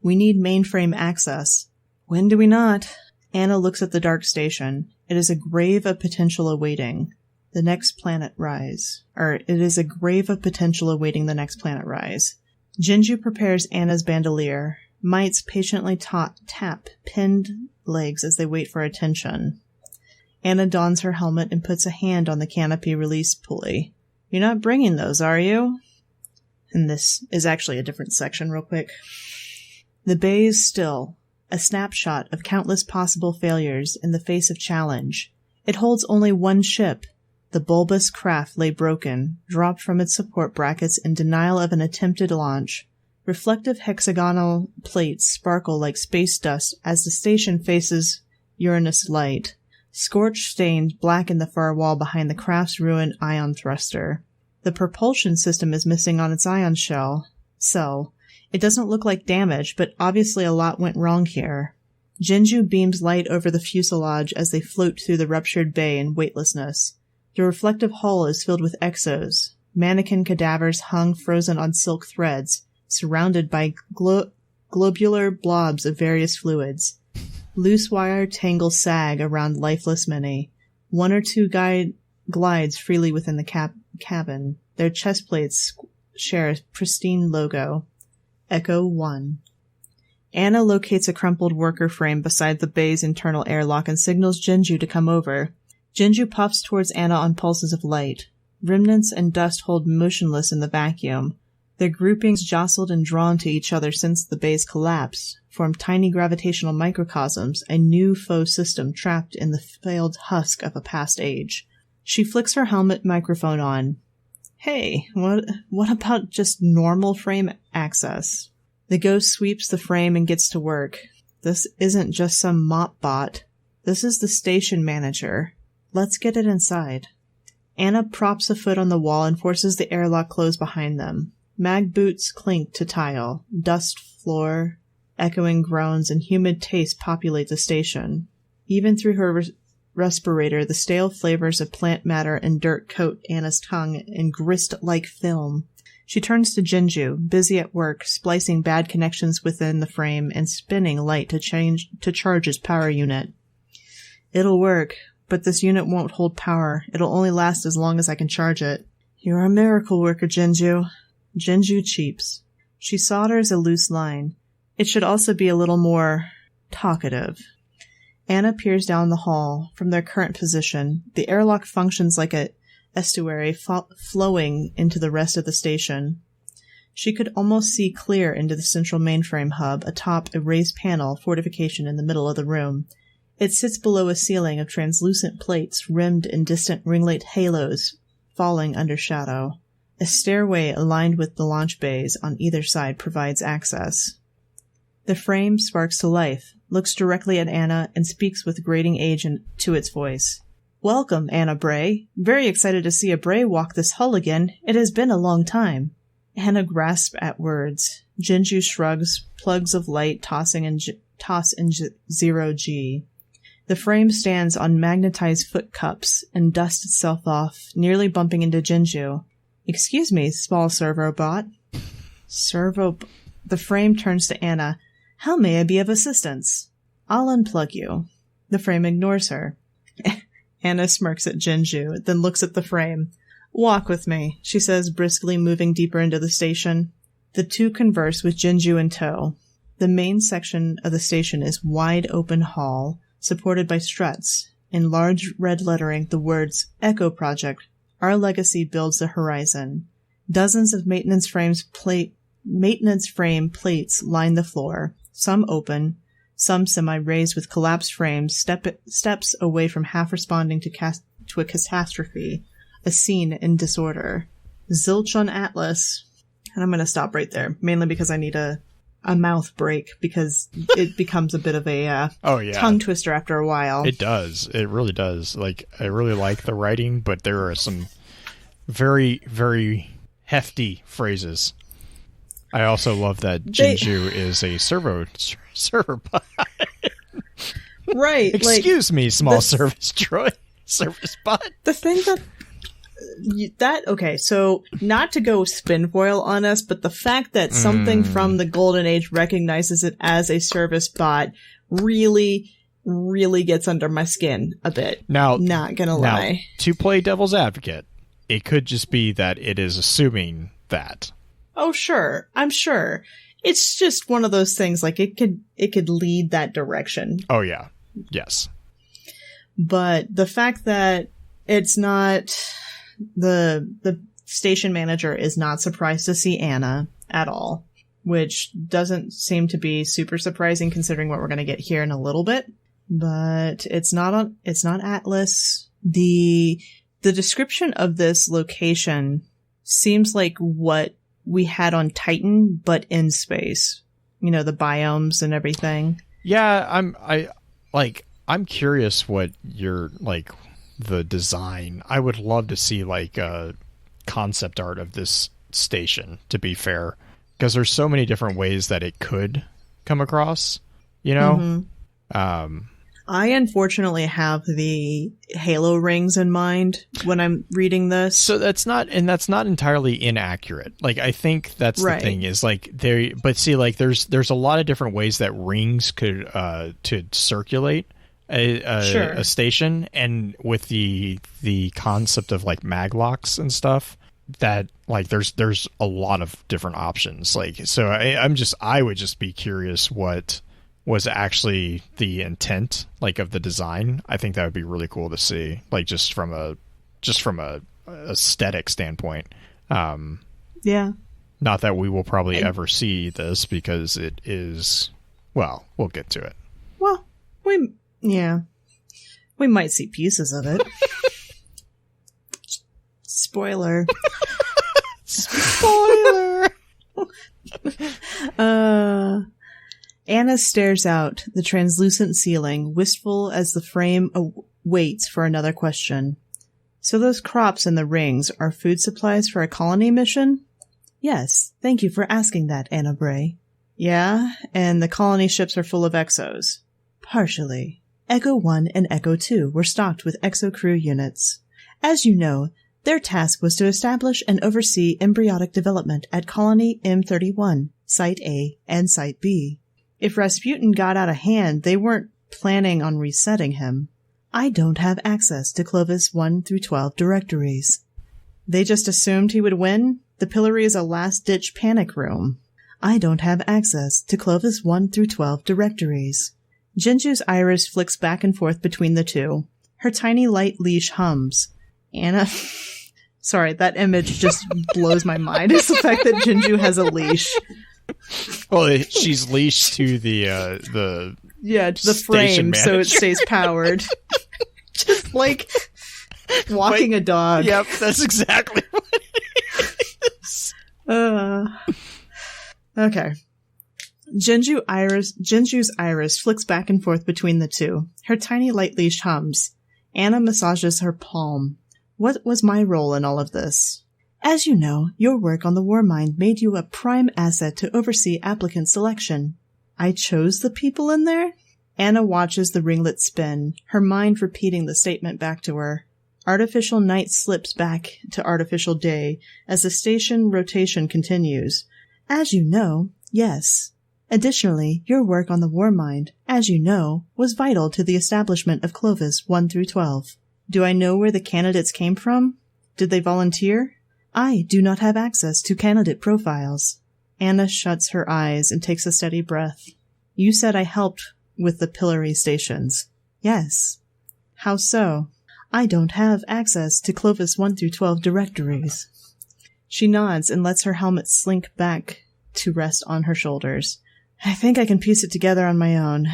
We need mainframe access. When do we not? Anna looks at the dark station. It is a grave of potential awaiting the next planet rise. Jinju prepares Anna's bandolier. Mites patiently tap pinned legs as they wait for attention. Anna dons her helmet and puts a hand on the canopy release pulley. You're not bringing those, are you? And this is actually a different section real quick. The bay is still, a snapshot of countless possible failures in the face of challenge. It holds only one ship. The bulbous craft lay broken, dropped from its support brackets in denial of an attempted launch. Reflective hexagonal plates sparkle like space dust as the station faces Uranus light. Scorch stains blacken the far wall behind the craft's ruined ion thruster. The propulsion system is missing on its ion cell. It doesn't look like damage, but obviously a lot went wrong here. Jinju beams light over the fuselage as they float through the ruptured bay in weightlessness. The reflective hull is filled with exos, mannequin cadavers hung frozen on silk threads, surrounded by globular blobs of various fluids. Loose wire tangles sag around lifeless many. One or two glides freely within the cabin. Their chest plates share a pristine logo. Echo 1. Anna locates a crumpled worker frame beside the bay's internal airlock and signals Jinju to come over. Jinju puffs towards Anna on pulses of light. Remnants and dust hold motionless in the vacuum. Their groupings, jostled and drawn to each other since the bay's collapse, form tiny gravitational microcosms, a new faux system trapped in the failed husk of a past age. She flicks her helmet microphone on. Hey, what about just normal frame access? The ghost sweeps the frame and gets to work. This isn't just some mop bot. This is the station manager. Let's get it inside. Anna props a foot on the wall and forces the airlock closed behind them. Mag boots clink to tile. Dust floor, echoing groans, and humid taste populate the station. Even through her respirator, the stale flavors of plant matter and dirt coat Anna's tongue in grist-like film. She turns to Jinju, busy at work, splicing bad connections within the frame and spinning light to charge his power unit. It'll work, but this unit won't hold power. It'll only last as long as I can charge it. You're a miracle worker, Jinju. Jinju cheeps. She solders a loose line. It should also be a little more talkative. Anna peers down the hall. From their current position, the airlock functions like a estuary flowing into the rest of the station. She could almost see clear into the central mainframe hub atop a raised panel fortification in the middle of the room. It sits below a ceiling of translucent plates rimmed in distant ringlet halos falling under shadow. A stairway aligned with the launch bays on either side provides access. The frame sparks to life, looks directly at Anna, and speaks with grating age to its voice. Welcome, Anna Bray. Very excited to see a Bray walk this hull again. It has been a long time. Anna grasps at words. Jinju shrugs, plugs of light toss in 0G. The frame stands on magnetized foot cups and dusts itself off, nearly bumping into Jinju. Excuse me, small servobot. The frame turns to Anna. How may I be of assistance? I'll unplug you. The frame ignores her. Anna smirks at Jinju, then looks at the frame. Walk with me, she says, briskly moving deeper into the station. The two converse with Jinju in tow. The main section of the station is wide open hall, supported by struts. In large red lettering, the words, Echo Project, Our Legacy Builds the Horizon. Dozens of maintenance frame plates line the floor, some open, some semi-raised with collapsed frames, steps away from half responding to a catastrophe, a scene in disorder. Zilch on Atlas. And I'm going to stop right there, mainly because I need to a mouth break because it becomes a bit of a tongue twister after a while. It does. It really does. Like, I really like the writing, but there are some very, very hefty phrases. I also love that Jinju is a server bot. Right. Excuse me, small service droid. Service bot. The thing okay, so not to go spin foil on us, but the fact that something from the Golden Age recognizes it as a service bot really, really gets under my skin a bit. Now, not gonna lie. To play devil's advocate, it could just be that it is assuming that. Oh, sure. I'm sure. It's just one of those things, like, it could lead that direction. Oh, yeah. Yes. But the fact that it's not... The station manager is not surprised to see Anna at all, which doesn't seem to be super surprising considering what we're going to get here in a little bit. But it's not Atlas. The description of this location seems like what we had on Titan, but in space. You know, the biomes and everything. Yeah, I'm curious what you're like. The design. I would love to see like a concept art of this station, to be fair, because there's so many different ways that it could come across, you know. I unfortunately have the Halo rings in mind when I'm reading this. So that's not entirely inaccurate. Like, I think that's the thing is like but see, like there's a lot of different ways that rings could to circulate a station, and with the concept of like maglocks and stuff, that like there's a lot of different options. Like, so I would just be curious what was actually the intent like of the design. I think that would be really cool to see, like just from a aesthetic standpoint. Yeah. Not that we will probably ever see this because it is, well, we'll get to it. Well, we might see pieces of it. Spoiler. Spoiler. Anna stares out the translucent ceiling, wistful as the frame waits for another question. So those crops in the rings are food supplies for a colony mission? Yes, thank you for asking that, Anna Bray. Yeah, and the colony ships are full of exos. Partially. Echo 1 and Echo 2 were stocked with exo crew units. As you know, their task was to establish and oversee embryonic development at Colony M31, Site A and Site B. If Rasputin got out of hand, they weren't planning on resetting him. I don't have access to Clovis 1 through 12 directories. They just assumed he would win? The Pillory is a last-ditch panic room. I don't have access to Clovis 1 through 12 directories. Jinju's iris flicks back and forth between the two. Her tiny light leash hums. Anna... Sorry, that image just blows my mind. It's the fact that Jinju has a leash. Well, she's leashed to the frame, manager. so it stays powered. Just like walking a dog. Yep, that's exactly what it is. Okay. Jinju's iris flicks back and forth between the two. Her tiny light leash hums. Anna massages her palm. What was my role in all of this? As you know, your work on the Warmind made you a prime asset to oversee applicant selection. I chose the people in there? Anna watches the ringlet spin, her mind repeating the statement back to her. Artificial night slips back to artificial day as the station rotation continues. As you know, yes. Additionally, your work on the Warmind, as you know, was vital to the establishment of Clovis 1 through 12. Do I know where the candidates came from? Did they volunteer? I do not have access to candidate profiles. Anna shuts her eyes and takes a steady breath. You said I helped with the Pillory stations. Yes. How so? I don't have access to Clovis 1 through 12 directories. She nods and lets her helmet slink back to rest on her shoulders. I think I can piece it together on my own.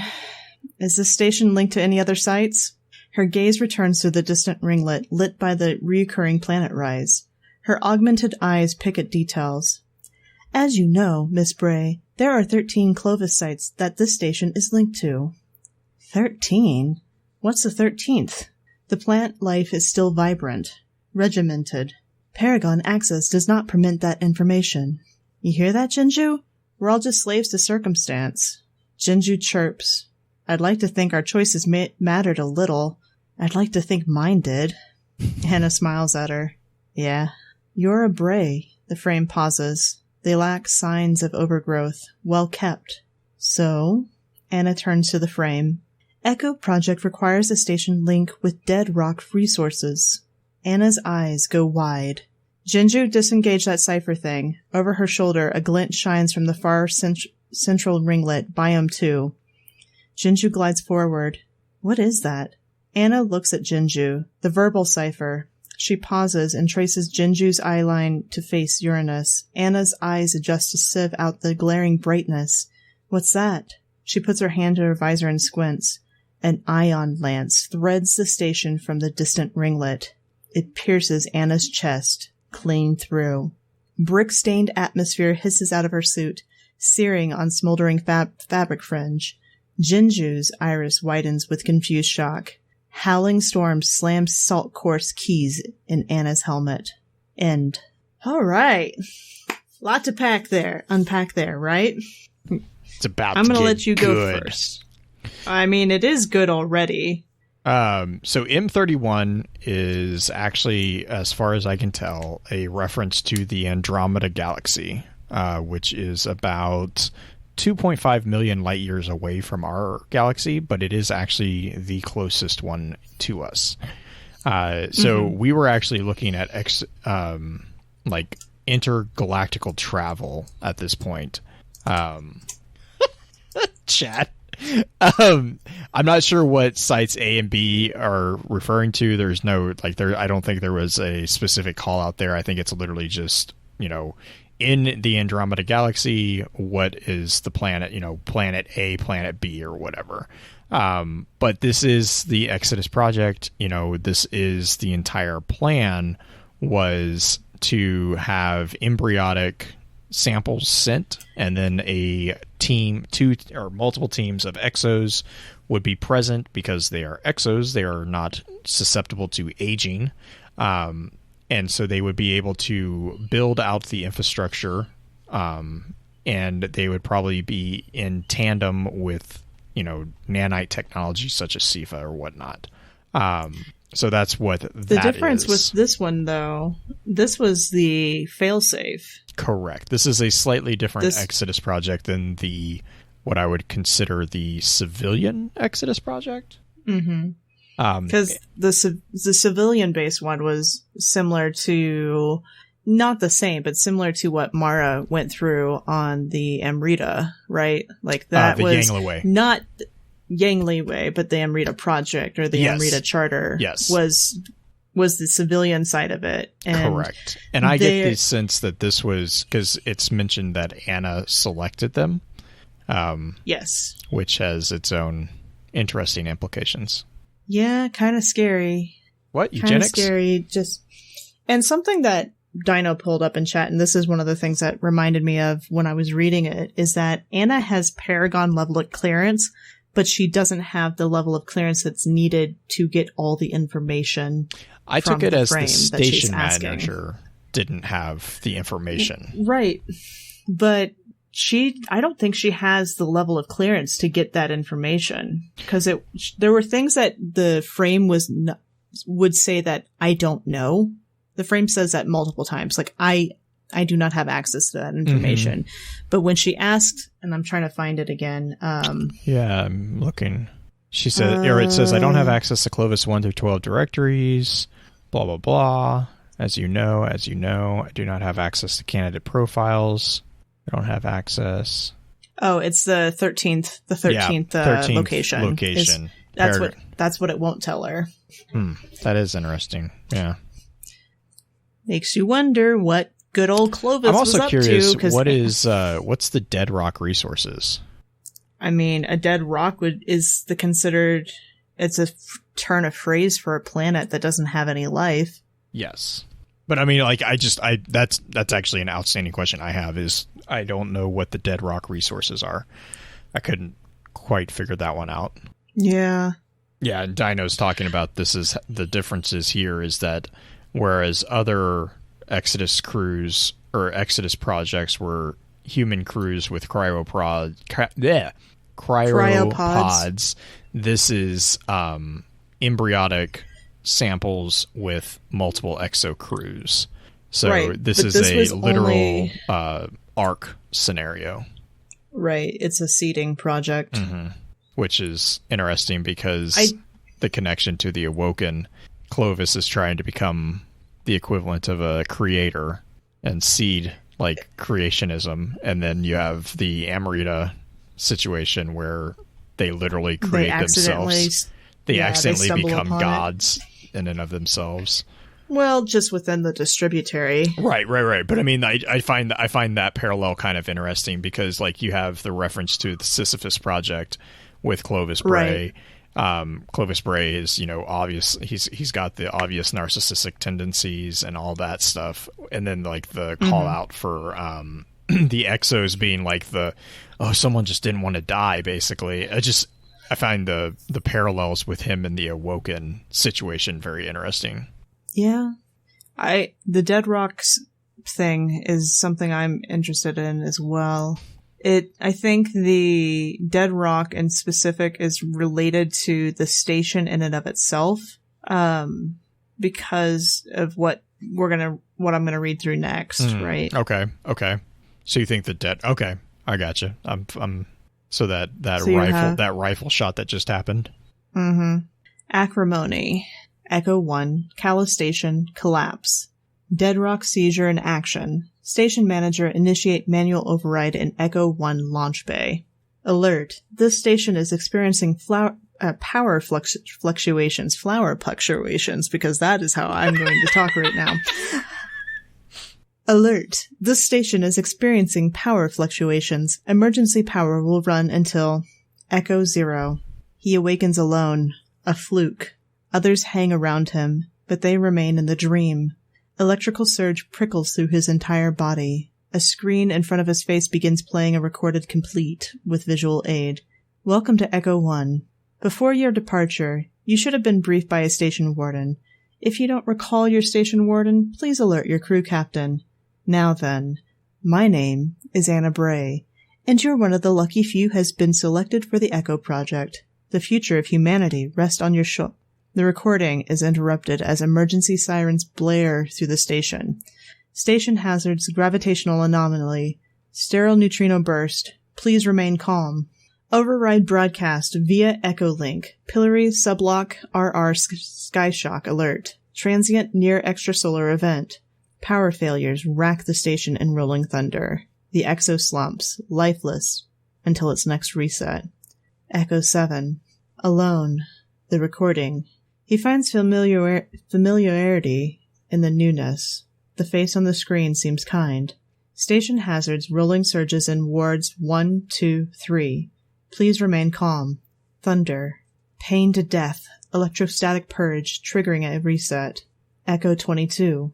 Is this station linked to any other sites? Her gaze returns to the distant ringlet lit by the recurring planet rise. Her augmented eyes pick at details. As you know, Miss Bray, There are 13 Clovis sites that this station is linked to. 13? What's the 13th? The plant life is still vibrant, regimented. Paragon access does not permit that information. You hear that, Jinju? We're all just slaves to circumstance. Jinju chirps. I'd like to think our choices mattered a little. I'd like to think mine did. Anna smiles at her. Yeah. You're a Bray. The frame pauses. They lack signs of overgrowth. Well kept. So? Anna turns to the frame. Echo Project requires a station link with dead rock resources. Anna's eyes go wide. Jinju, disengage that cipher thing. Over her shoulder, a glint shines from the far central ringlet, Biome 2. Jinju glides forward. What is that? Anna looks at Jinju. The verbal cipher. She pauses and traces Jinju's eyeline to face Uranus. Anna's eyes adjust to sieve out the glaring brightness. What's that? She puts her hand to her visor and squints. An ion lance threads the station from the distant ringlet. It pierces Anna's chest, clean through. Brick-stained atmosphere hisses out of her suit, searing on smoldering fabric fringe. Jinju's iris widens with confused shock. Howling storm slams salt-coarse keys in Anna's helmet. End. All right. Lot to unpack there, right? It's about I'm to going to get let you go good. first. I mean, it is good already. So M31 is actually, as far as I can tell, a reference to the Andromeda Galaxy, which is about 2.5 million light years away from our galaxy, but it is actually the closest one to us. So we were actually looking at intergalactical travel at this point. Chat. I'm not sure what sites A and B are referring to. There's no I don't think there was a specific call out there. I think it's literally just, in the Andromeda Galaxy, what is the planet, planet A, planet B, or whatever. But this is the Exodus project. This is the entire plan, was to have embryonic samples sent, and then a team, two or multiple teams of exos would be present because they are exos. They are not susceptible to aging. And so they would be able to build out the infrastructure, and they would probably be in tandem with, nanite technology such as SIFA or whatnot. So that's what the difference with this one, though. This was the failsafe. Correct. This is a slightly different Exodus project than what I would consider the civilian Exodus project. Mm-hmm. Because the civilian-based one was similar to, not the same, but similar to what Mara went through on the Amrita, right? Like that the was Yangliwei. Not Yangliwei, but the Amrita project or the Amrita charter was the civilian side of it. And correct. And I get the sense that this was, because it's mentioned that Anna selected them. Yes. Which has its own interesting implications. Yeah, kind of scary. What? Eugenics? Kind of scary. And something that Dino pulled up in chat, and this is one of the things that reminded me of when I was reading it, is that Anna has Paragon level of clearance, but she doesn't have the level of clearance that's needed to get all the information. I took it as the station manager didn't have the information. Right. But I don't think she has the level of clearance to get that information, because there were things that the frame would say that I don't know. The frame says that multiple times. Like, I do not have access to that information. Mm-hmm. But when she asked, and I'm trying to find it again. Yeah, I'm looking. She said, it says, I don't have access to Clovis 1 through 12 directories, blah, blah, blah. As you know, I do not have access to candidate profiles. I don't have access. Oh, it's the 13th. The 13th location. That's what it won't tell her. That is interesting. Yeah. Makes you wonder what good old Clovis was up to. I'm also curious, what's the dead rock resources? I mean, a dead rock it's a turn of phrase for a planet that doesn't have any life. Yes. But I mean, like, that's actually an outstanding question I have is I don't know what the dead rock resources are. I couldn't quite figure that one out. Yeah. Yeah, and Dino's talking about this is the differences here is that whereas other Exodus crews or Exodus projects were human crews with cryopods, this is embryonic samples with multiple exo crews. So right. this is a literal ARC scenario. Right. It's a seeding project. Mm-hmm. Which is interesting because the connection to the Awoken, Clovis is trying to become the equivalent of a creator and seed like creationism. And then you have the Amrita situation where they literally create themselves. They accidentally become gods in and of themselves. Well, just within the distributary. Right. But I mean, I find that parallel kind of interesting because like you have the reference to the Sisyphus project with Clovis Bray. Right. Clovis Bray is, obvious. He's got the obvious narcissistic tendencies and all that stuff. And then like the call out for the exos being like someone just didn't want to die, basically. I find the parallels with him and the Awoken situation very interesting. Yeah. The Dead Rocks thing is something I'm interested in as well. I think the Dead Rock in specific is related to the station in and of itself, because of what I'm gonna read through next, right? Okay. So you think okay, I gotcha. So that rifle shot that just happened. Mm-hmm. Acrimony. Echo 1. Calla Station. Collapse. Dead Rock seizure in action. Station manager initiate manual override in Echo 1 launch bay. Alert. This station is experiencing power fluctuations. Flower fluctuations, because that is how I'm going to talk right now. Alert. This station is experiencing power fluctuations. Emergency power will run until Echo 0. He awakens alone. A fluke. Others hang around him, but they remain in the dream. Electrical surge prickles through his entire body. A screen in front of his face begins playing a recorded complete with visual aid. Welcome to Echo 1. Before your departure, you should have been briefed by a station warden. If you don't recall your station warden, please alert your crew captain. Now then, my name is Anna Bray, and you're one of the lucky few who has been selected for the Echo Project. The future of humanity rests on your shoulders. The recording is interrupted as emergency sirens blare through the station. Station hazards, gravitational anomaly, sterile neutrino burst. Please remain calm. Override broadcast via Echo Link. Pillory sublock RR skyshock alert. Transient near extrasolar event. Power failures rack the station in rolling thunder. The Exo slumps, lifeless, until its next reset. Echo 7. Alone. The recording. He finds familiarity in the newness. The face on the screen seems kind. Station hazards, rolling surges in wards 1, 2, 3. Please remain calm. Thunder. Pain to death. Electrostatic purge, triggering a reset. Echo 22.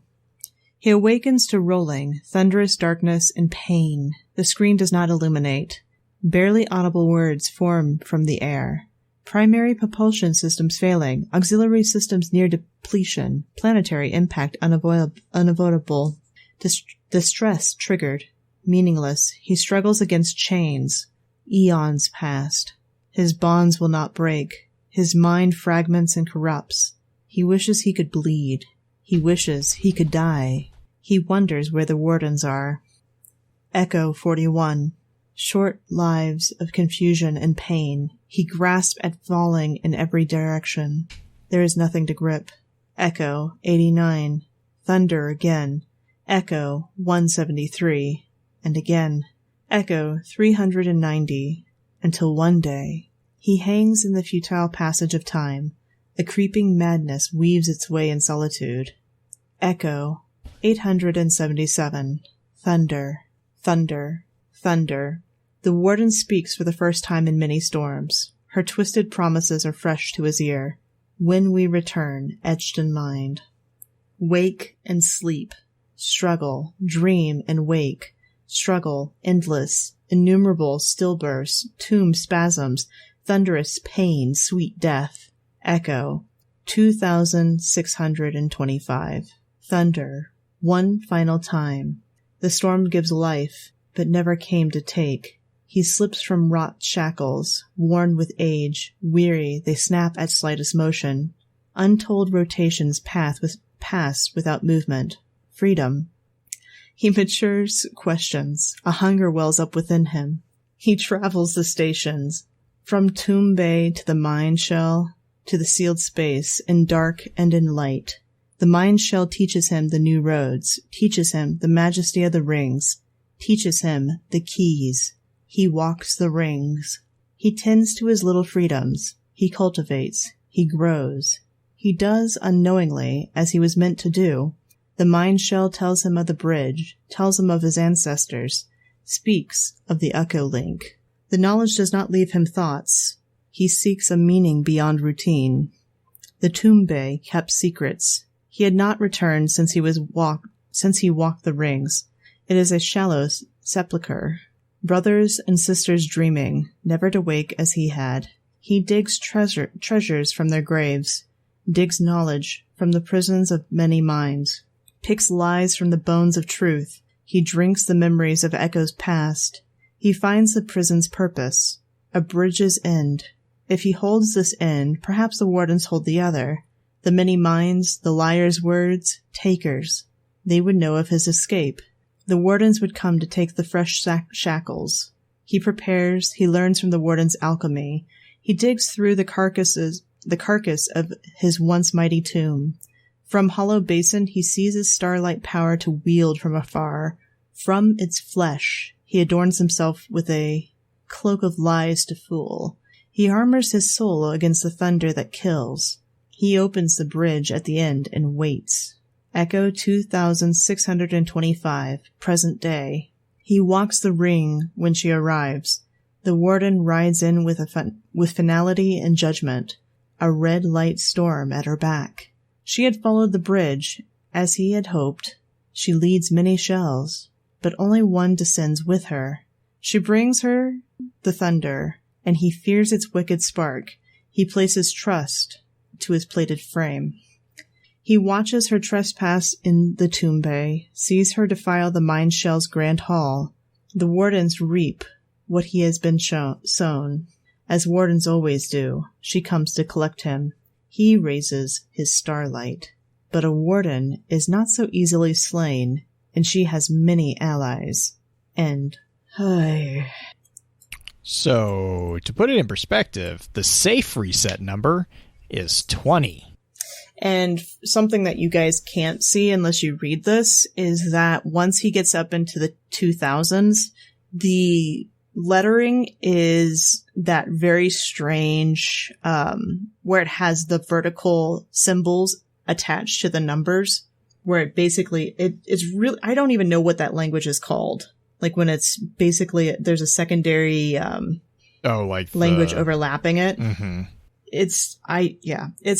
He awakens to rolling, thunderous darkness, and pain. The screen does not illuminate. Barely audible words form from the air. Primary propulsion systems failing. Auxiliary systems near depletion. Planetary impact unavoidable. Distress triggered. Meaningless. He struggles against chains. Eons passed. His bonds will not break. His mind fragments and corrupts. He wishes he could bleed. He wishes he could die. He wonders where the wardens are. Echo 41. Short lives of confusion and pain. He grasps at falling in every direction. There is nothing to grip. Echo 89. Thunder again. Echo 173. And again. Echo 390. Until one day, he hangs in the futile passage of time. A creeping madness weaves its way in solitude. Echo 877. Thunder. Thunder. Thunder. The warden speaks for the first time in many storms. Her twisted promises are fresh to his ear. When we return, etched in mind. Wake and sleep. Struggle, dream and wake. Struggle, endless, innumerable stillbursts, tomb spasms, thunderous pain, sweet death. Echo, 2625. Thunder, one final time. The storm gives life, but never came to take. He slips from wrought shackles, worn with age, weary, they snap at slightest motion. Untold rotations pass without movement. Freedom. He matures questions. A hunger wells up within him. He travels the stations, from tomb bay to the mine shell, to the sealed space, in dark and in light. The mine shell teaches him the new roads, teaches him the majesty of the rings, teaches him the keys. He walks the rings. He tends to his little freedoms. He cultivates. He grows. He does unknowingly, as he was meant to do. The mine shell tells him of the bridge, tells him of his ancestors, speaks of the echo link. The knowledge does not leave him thoughts. He seeks a meaning beyond routine. The tomb bay kept secrets. He had not returned since he walked the rings. It is a shallow sepulchre. Brothers and sisters dreaming, never to wake as he had. He digs treasures from their graves, digs knowledge from the prisons of many minds, picks lies from the bones of truth. He drinks the memories of echoes past. He finds the prison's purpose, a bridge's end. If he holds this end, perhaps the wardens hold the other. The many minds, the liar's words, takers. They would know of his escape. The wardens would come to take the fresh shackles. He prepares, he learns from the warden's alchemy. He digs through the carcass of his once mighty tomb. From hollow basin he seizes starlight power to wield from afar. From its flesh he adorns himself with a cloak of lies to fool. He armors his soul against the thunder that kills. He opens the bridge at the end and waits. Echo 2625, present day. He walks the ring when she arrives. The warden rides in with finality and judgment, a red light storm at her back. She had followed the bridge, as he had hoped. She leads many shells, but only one descends with her. She brings her the thunder, and he fears its wicked spark. He places trust to his plated frame. He watches her trespass in the tomb bay, sees her defile the mine shell's grand hall. The wardens reap what he has been sown. As wardens always do, she comes to collect him. He raises his starlight. But a warden is not so easily slain, and she has many allies. And, So, to put it in perspective, the safe reset number is 20. And something that you guys can't see unless you read this is that once he gets up into the 2000s, the lettering is that very strange, where it has the vertical symbols attached to the numbers, where it basically, it's really, I don't even know what that language is called. Like when it's basically, there's a secondary, language overlapping it. Mm-hmm. It's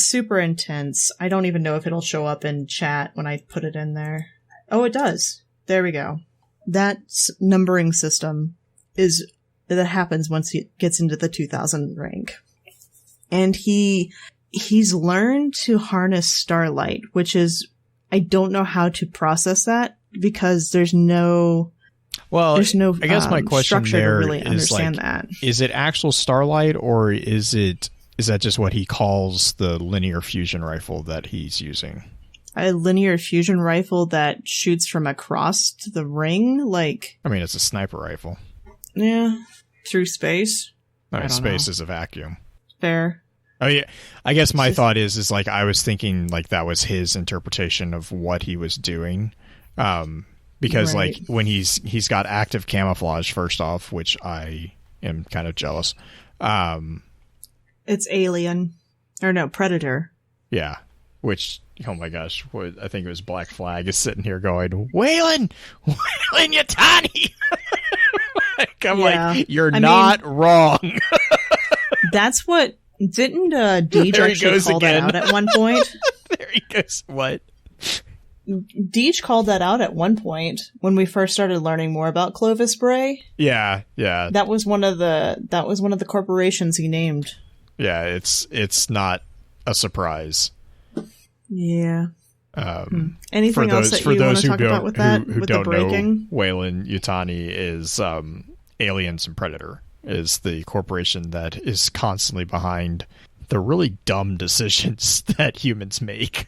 super intense. I don't even know if it'll show up in chat when I put it in there. Oh, it does. There we go. That numbering system that happens once he gets into the 2000 rank. And he's learned to harness starlight, which is, I don't know how to process that because there's no I guess my question there to really understand that. Is it actual starlight or is that just what he calls the linear fusion rifle that he's using? A linear fusion rifle that shoots from across the ring? It's a sniper rifle. Yeah. Through space? Space is a vacuum. Fair. Oh, yeah. I guess my thought is I was thinking that was his interpretation of what he was doing. Because right. When he's got active camouflage first off, which I am kind of jealous. It's Alien. Or no, Predator. Yeah. Which, oh my gosh, I think it was Black Flag is sitting here going, Waylon, you tiny. You're not wrong. That's what, didn't Deej actually call that out at one point? There he goes. What? Deej called that out at one point when we first started learning more about Clovis Bray. Yeah. That was one of the corporations he named. Yeah, it's not a surprise. Yeah. Anything else that you want to talk about with that? Who with don't the breaking? know, Weyland Yutani is Aliens and Predator is the corporation that is constantly behind the really dumb decisions that humans make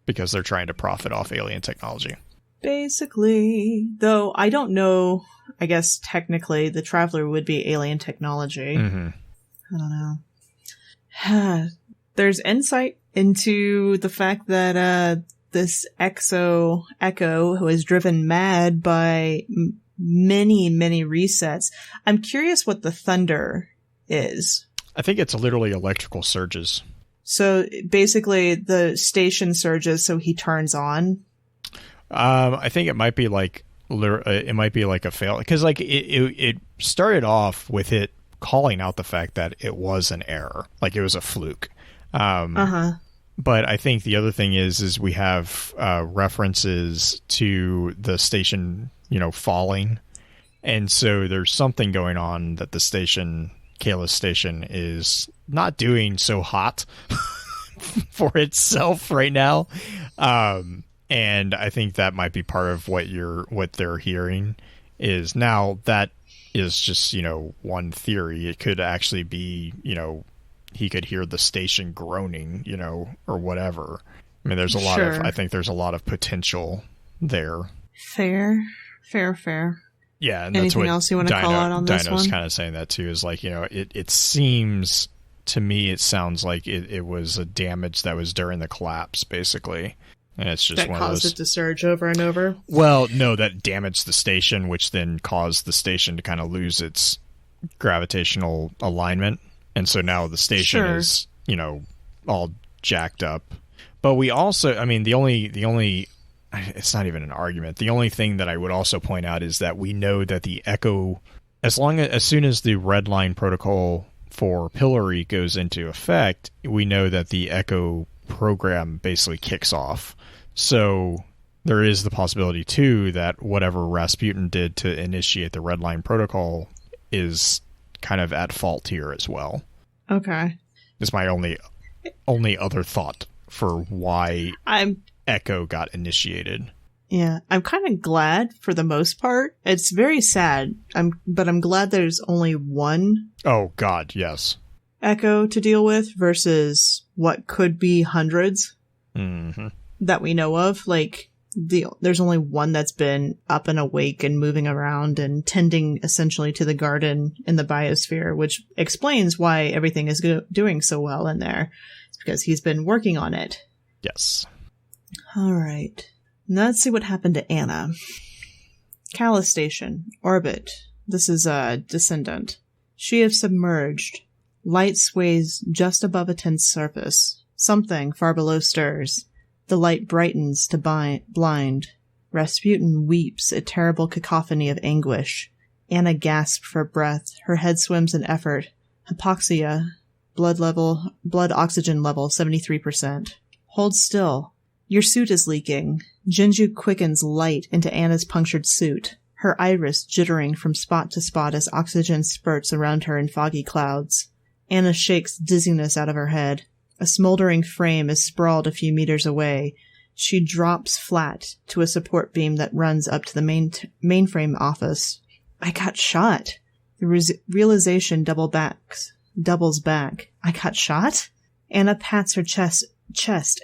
because they're trying to profit off alien technology. Basically, though I don't know, I guess technically the Traveler would be alien technology. Mm-hmm. I don't know. There's insight into the fact that this Echo, who is driven mad by many resets. I'm curious what the thunder is. I think it's literally electrical surges. So basically the station surges, so he turns on. I think it might be like a fail, because like it started off with it calling out the fact that it was an error, like it was a fluke. But I think the other thing is we have references to the station, falling, and so there's something going on that the station, Kayla's station, is not doing so hot for itself right now. And I think that might be part of what they're hearing is now that is just, one theory. It could actually be, he could hear the station groaning, or whatever. I mean, there's a lot of, I think there's a lot of potential there. Fair. Yeah. And anything that's what else you want to call out on this Dino's one? kind of saying that too, is like, it seems to me, it sounds like it was a damage that was during the collapse, basically. And it's just that one caused of those, it to surge over and over. Well, no, that damaged the station, which then caused the station to kind of lose its gravitational alignment. And so now the station is, all jacked up. But we also, I mean, the only, it's not even an argument. The only thing that I would also point out is that we know that the Echo, as soon as the red line protocol for Pillory goes into effect, we know that the Echo program basically kicks off. So there is the possibility too that whatever Rasputin did to initiate the red line protocol is kind of at fault here as well. Okay. It's my only other thought for why Echo got initiated. Yeah, I'm kind of glad for the most part. It's very sad, but I'm glad there's only one. Oh God, yes. Echo to deal with versus what could be hundreds that we know of. Like there's only one that's been up and awake and moving around and tending essentially to the garden in the biosphere, which explains why everything is doing so well in there. It's because he's been working on it. Yes. All right. Now let's see what happened to Anna. Callus Station. Orbit. This is a descendant. She is submerged. Light sways just above a tense surface. Something far below stirs. The light brightens to blind. Rasputin weeps a terrible cacophony of anguish. Anna gasps for breath. Her head swims in effort. Hypoxia. Blood oxygen level 73%. Hold still. Your suit is leaking. Jinju quickens light into Anna's punctured suit. Her iris jittering from spot to spot as oxygen spurts around her in foggy clouds. Anna shakes dizziness out of her head. A smoldering frame is sprawled a few meters away. She drops flat to a support beam that runs up to the mainframe office. I got shot. The realization doubles back. I got shot? Anna pats her chest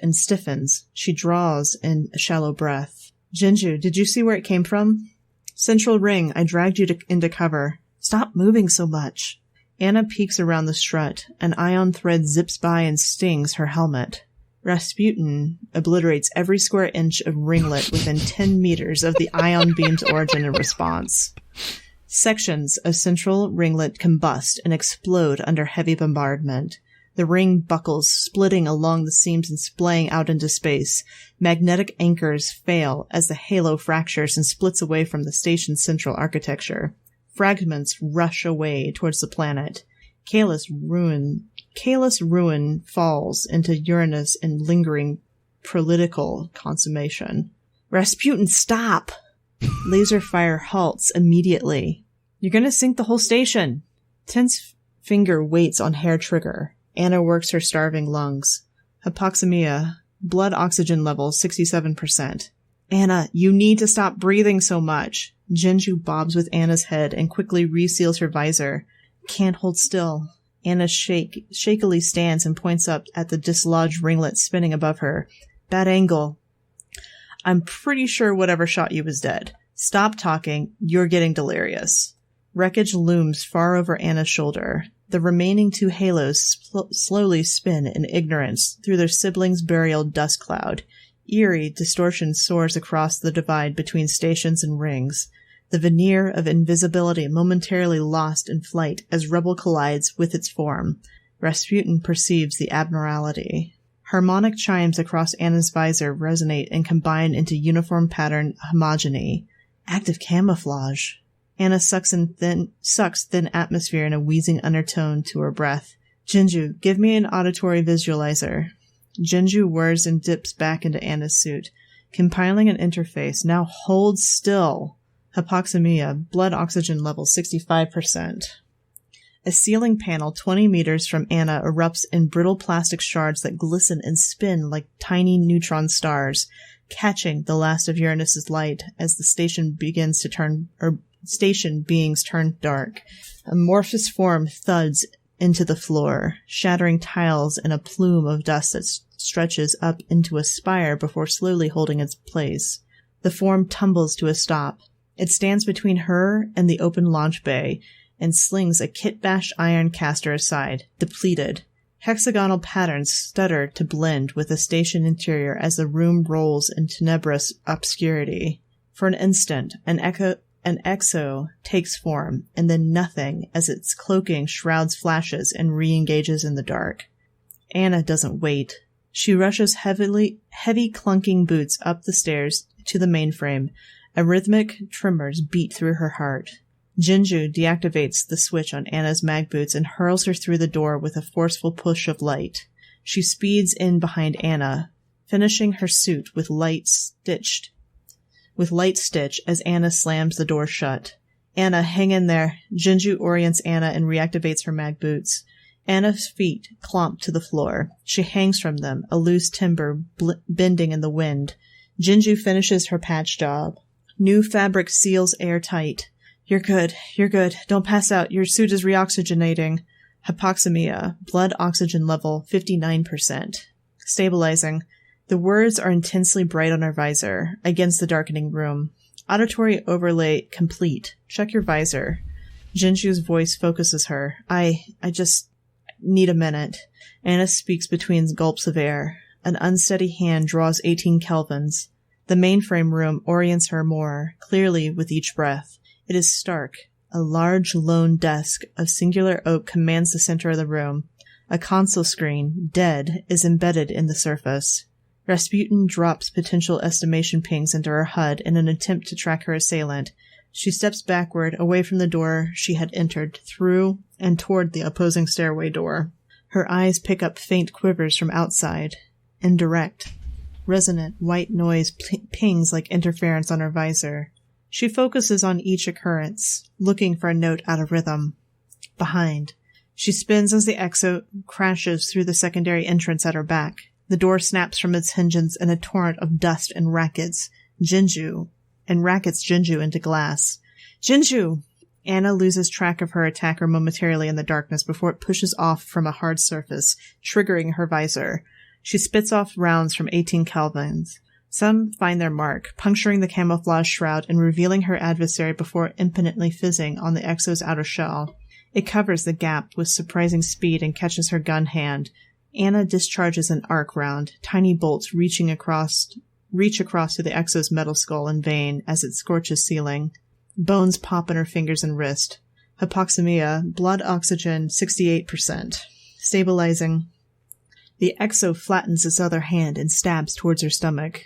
and stiffens. She draws in a shallow breath. Jinju, did you see where it came from? Central ring. I dragged you into cover. Stop moving so much. Anna peeks around the strut. An ion thread zips by and stings her helmet. Rasputin obliterates every square inch of ringlet within 10 meters of the ion beam's origin and response. Sections of central ringlet combust and explode under heavy bombardment. The ring buckles, splitting along the seams and splaying out into space. Magnetic anchors fail as the halo fractures and splits away from the station's central architecture. Fragments rush away towards the planet. Kalis ruin falls into Uranus in lingering political consummation. Rasputin, stop! Laser fire halts immediately. You're gonna sink the whole station. Tense finger waits on hair trigger. Anna works her starving lungs. Hypoxemia. Blood oxygen level 67%. Anna, you need to stop breathing so much. Jinju bobs with Anna's head and quickly reseals her visor. Can't hold still. Anna shakily stands and points up at the dislodged ringlet spinning above her. Bad angle. I'm pretty sure whatever shot you was dead. Stop talking. You're getting delirious. Wreckage looms far over Anna's shoulder. The remaining two halos slowly spin in ignorance through their siblings' burial dust cloud. Eerie distortion soars across the divide between stations and rings. The veneer of invisibility momentarily lost in flight as rubble collides with its form. Rasputin perceives the abnormality. Harmonic chimes across Anna's visor resonate and combine into uniform pattern homogeny. Active camouflage. Anna sucks thin atmosphere in a wheezing undertone to her breath. Jinju, give me an auditory visualizer. Jinju whirs and dips back into Anna's suit. Compiling an interface. Now hold still. Hypoxemia. Blood oxygen level 65%. A ceiling panel 20 meters from Anna erupts in brittle plastic shards that glisten and spin like tiny neutron stars, catching the last of Uranus's light as the station beings turn dark. Amorphous form thuds into the floor, shattering tiles in a plume of dust that stretches up into a spire before slowly holding its place. The form tumbles to a stop. It stands between her and the open launch bay, and slings a kit-bashed iron caster aside, depleted. Hexagonal patterns stutter to blend with the station interior as the room rolls in tenebrous obscurity. For an instant, an exo takes form, and then nothing as its cloaking shrouds flashes and re-engages in the dark. Anna doesn't wait. She rushes heavy clunking boots up the stairs to the mainframe. A rhythmic tremors beat through her heart. Jinju deactivates the switch on Anna's mag boots and hurls her through the door with a forceful push of light. She speeds in behind Anna, finishing her suit with light stitch as Anna slams the door shut. Anna, hang in there. Jinju orients Anna and reactivates her mag boots. Anna's feet clomp to the floor. She hangs from them, a loose timber bending in the wind. Jinju finishes her patch job. New fabric seals airtight. You're good. You're good. Don't pass out. Your suit is reoxygenating. Hypoxemia. Blood oxygen level 59%. Stabilizing. The words are intensely bright on her visor, against the darkening room. Auditory overlay complete. Check your visor. Jinju's voice focuses her. I just need a minute. Anna speaks between gulps of air. An unsteady hand draws 18 kelvins. The mainframe room orients her more, clearly with each breath. It is stark. A large, lone desk of singular oak commands the center of the room. A console screen, dead, is embedded in the surface. Rasputin drops potential estimation pings into her HUD in an attempt to track her assailant. She steps backward, away from the door she had entered, through and toward the opposing stairway door. Her eyes pick up faint quivers from outside. Indirect. Resonant, white noise pings like interference on her visor. She focuses on each occurrence, looking for a note out of rhythm. Behind. She spins as the exo crashes through the secondary entrance at her back. The door snaps from its hinges in a torrent of dust and rackets Jinju into glass. Jinju! Anna loses track of her attacker momentarily in the darkness before it pushes off from a hard surface, triggering her visor. She spits off rounds from 18 kelvins. Some find their mark, puncturing the camouflage shroud and revealing her adversary before impotently fizzing on the exo's outer shell. It covers the gap with surprising speed and catches her gun hand. Anna discharges an arc round, tiny bolts reach across to the exo's metal skull and vein as it scorches ceiling. Bones pop in her fingers and wrist. Hypoxemia, blood oxygen 68%. Stabilizing. The exo flattens its other hand and stabs towards her stomach.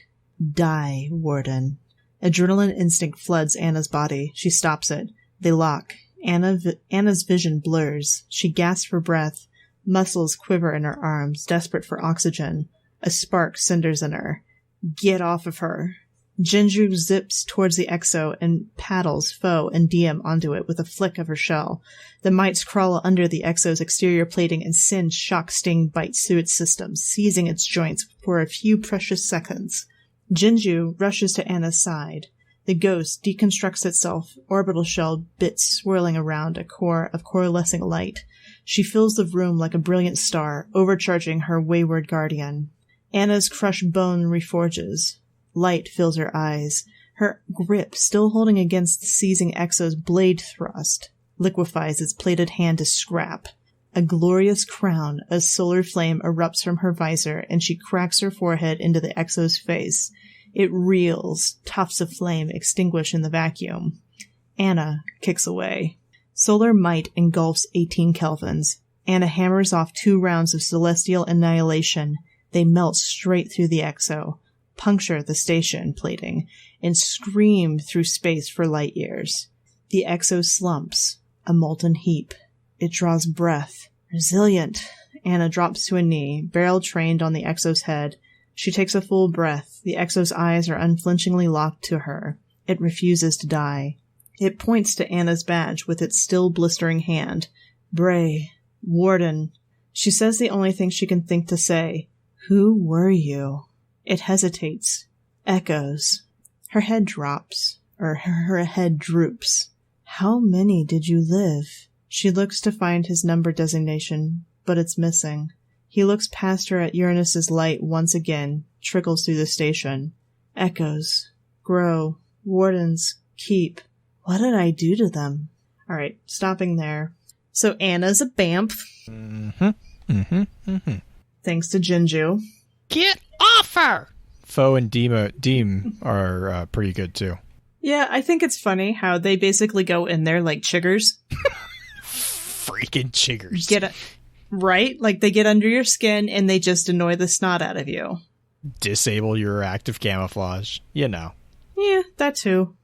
Die, Warden. Adrenaline instinct floods Anna's body. She stops it. They lock. Anna's vision blurs. She gasps for breath. Muscles quiver in her arms, desperate for oxygen. A spark cinders in her. Get off of her. Jinju zips towards the exo and paddles Foe and Diem onto it with a flick of her shell. The mites crawl under the exo's exterior plating and send shock sting bites through its system, seizing its joints for a few precious seconds. Jinju rushes to Anna's side. The ghost deconstructs itself, orbital shell bits swirling around a core of coalescing light. She fills the room like a brilliant star, overcharging her wayward guardian. Anna's crushed bone reforges. Light fills her eyes. Her grip, still holding against the seizing exo's blade thrust, liquefies its plated hand to scrap. A glorious crown, a solar flame erupts from her visor, and she cracks her forehead into the exo's face. It reels, tufts of flame extinguish in the vacuum. Anna kicks away. Solar might engulfs 18 kelvins. Anna hammers off 2 rounds of celestial annihilation. They melt straight through the exo, puncture the station plating, and scream through space for light years. The exo slumps, a molten heap. It draws breath. Resilient. Anna drops to a knee, barrel trained on the exo's head. She takes a full breath. The exo's eyes are unflinchingly locked to her. It refuses to die. It points to Anna's badge with its still blistering hand. Bray. Warden. She says the only thing she can think to say. Who were you? It hesitates. Echoes. Her head drops. Or her head droops. How many did you live? She looks to find his number designation, but it's missing. He looks past her at Uranus's light once again, trickles through the station. Echoes. Grow. Wardens. Keep. What did I do to them? Alright, stopping there. So Anna's a BAMF. Thanks to Jinju. Get off her! Foe and Deem are pretty good too. Yeah, I think it's funny how they basically go in there like chiggers. Freaking chiggers. Right? Like they get under your skin and they just annoy the snot out of you. Disable your active camouflage. You know. Yeah, that too.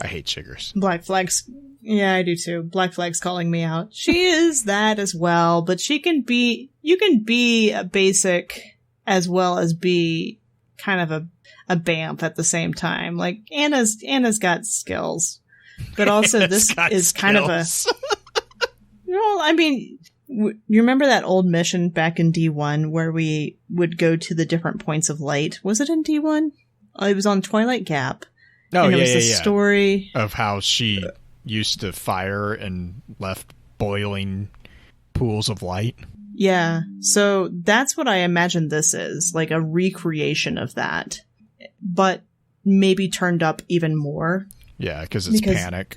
I hate chiggers. Black Flag's... Yeah, I do too. Black Flag's calling me out. She is that as well, but she can be... You can be a basic as well as be kind of a BAMF at the same time. Like, Anna's got skills. But also this is kind of a... Well, I mean, you remember that old mission back in D1 where we would go to the different points of light? Was it in D1? It was on Twilight Gap. Oh, and yeah, it was the story of how she used to fire and left boiling pools of light. Yeah, so that's what I imagine this is, like a recreation of that, but maybe turned up even more. Yeah, because panic.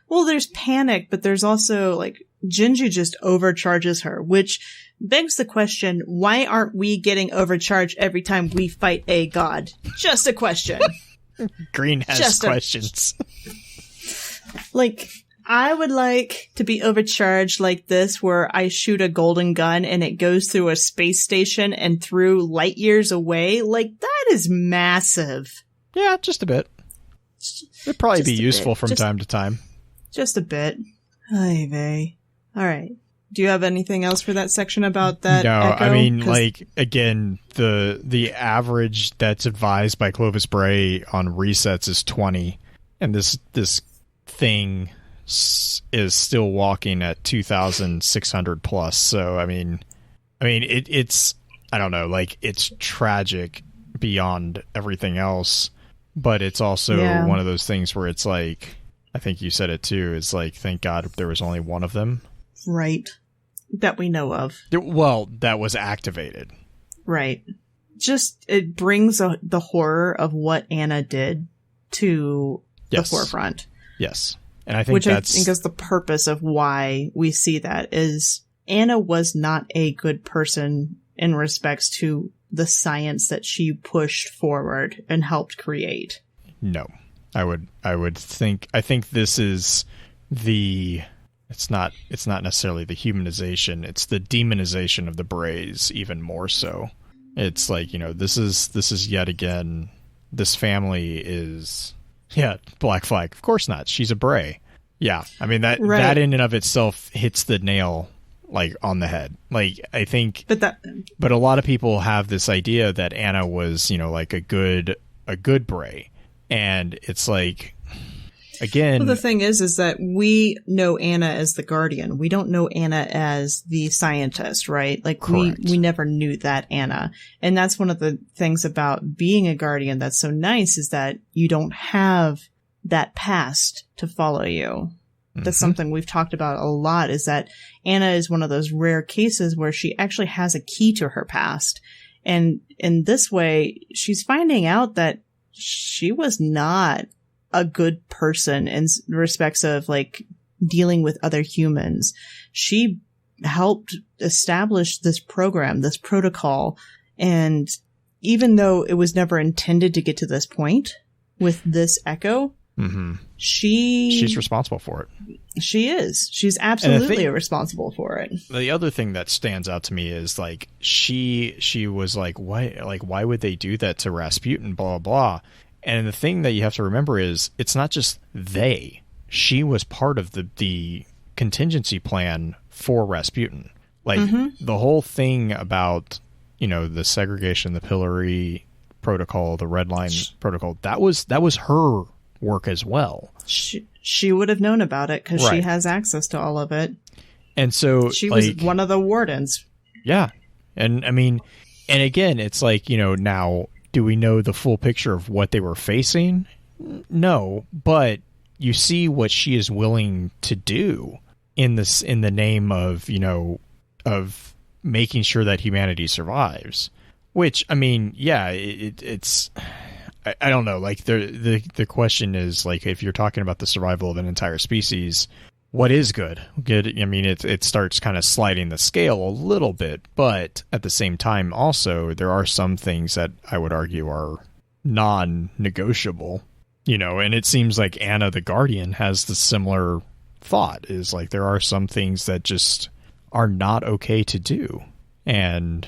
Well, there's panic, but there's also, like, Jinju just overcharges her, which begs the question, why aren't we getting overcharged every time we fight a god? Just a question. Green has questions. Like, I would like to be overcharged like this, where I shoot a golden gun and it goes through a space station and through light years away. Like, that is massive. Yeah, just a bit. It'd probably be useful from time to time. Just a bit. Ay vey. All right. Do you have anything else for that section about that? No, Echo? I mean, like, again, the average that's advised by Clovis Bray on resets is 20, and this thing is still walking at 2,600 plus. So, I mean, it's I don't know, like, it's tragic beyond everything else, but it's also one of those things where it's like, I think you said it too, it's like, thank God there was only one of them. Right. That we know of. Well, that was activated. Right. Just, it brings the horror of what Anna did to the forefront. Yes. And I think I think is the purpose of why we see that, is Anna was not a good person in respects to the science that she pushed forward and helped create. No. I think this is it's not necessarily the humanization, it's the demonization of the Brays even more so. It's like, this is yet again, this family is, Black Flag. Of course not. She's a Bray. Yeah. I mean, that in and of itself hits the nail like on the head. Like I think, but a lot of people have this idea that Anna was, like a good Bray, and it's like, again, well, the thing is that we know Anna as the Guardian. We don't know Anna as the scientist, right? Like we never knew that Anna. And that's one of the things about being a Guardian that's so nice, is that you don't have that past to follow you. That's something we've talked about a lot, is that Anna is one of those rare cases where she actually has a key to her past. And in this way, she's finding out that she was not a good person in respects of like dealing with other humans. She helped establish this program, this protocol. And even though it was never intended to get to this point with this Echo, she's responsible for it. She is. She's absolutely responsible for it. The other thing that stands out to me is like she was like, why would they do that to Rasputin? Blah, blah, blah. And the thing that you have to remember is it's not just they. She was part of the contingency plan for Rasputin. Like the whole thing about, the segregation, the Pillory protocol, the red line protocol, that was her work as well. She would have known about it because she has access to all of it. And so she was one of the wardens. Yeah. And I mean, and again, it's like, now, do we know the full picture of what they were facing? No, but you see what she is willing to do in the name of, of making sure that humanity survives. Which, I mean, yeah, it's I don't know. Like the question is like, if you're talking about the survival of an entire species, what is good? Good. I mean, it starts kind of sliding the scale a little bit, but at the same time, also there are some things that I would argue are non-negotiable. And it seems like Anna the Guardian has the similar thought, is like there are some things that just are not okay to do, and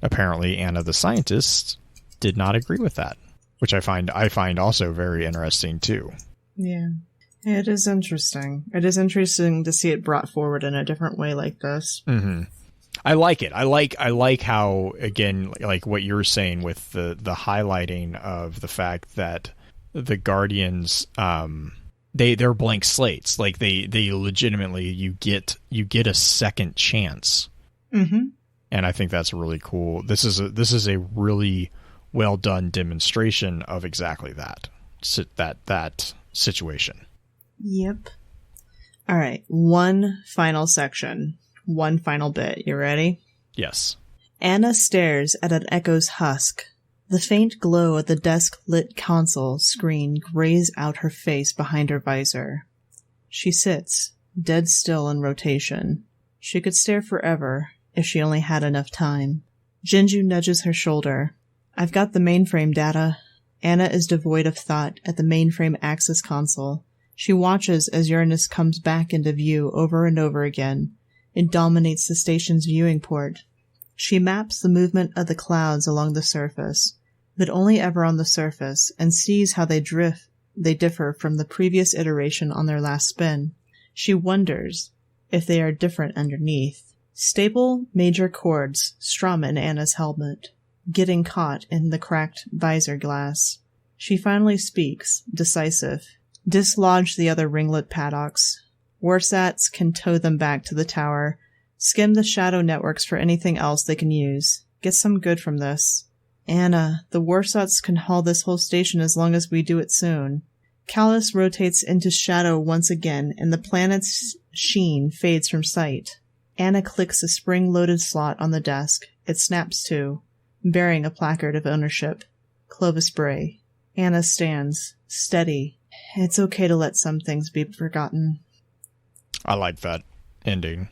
apparently Anna the scientist did not agree with that, which I find also very interesting too. Yeah. It is interesting. It is interesting to see it brought forward in a different way like this. I like it. I like how, again, like what you're saying with the highlighting of the fact that the Guardians, they're blank slates. Like they legitimately, you get a second chance. And I think that's really cool. This is a really well done demonstration of exactly that situation. Yep. All right. One final section. One final bit. You ready? Yes. Anna stares at an Echo's husk. The faint glow of the desk-lit console screen grays out her face behind her visor. She sits, dead still in rotation. She could stare forever if she only had enough time. Jinju nudges her shoulder. I've got the mainframe data. Anna is devoid of thought at the mainframe access console. She watches as Uranus comes back into view over and over again. It dominates the station's viewing port. She maps the movement of the clouds along the surface, but only ever on the surface, and sees how they differ from the previous iteration on their last spin. She wonders if they are different underneath. Stable major chords strum in Anna's helmet, getting caught in the cracked visor glass. She finally speaks, decisive. Dislodge the other ringlet paddocks. Warsats can tow them back to the tower. Skim the shadow networks for anything else they can use. Get some good from this. Anna, the Warsats can haul this whole station as long as we do it soon. Callus rotates into shadow once again, and the planet's sheen fades from sight. Anna clicks a spring-loaded slot on the desk. It snaps to, bearing a placard of ownership. Clovis Bray. Anna stands, steady. It's okay to let some things be forgotten. I like that ending.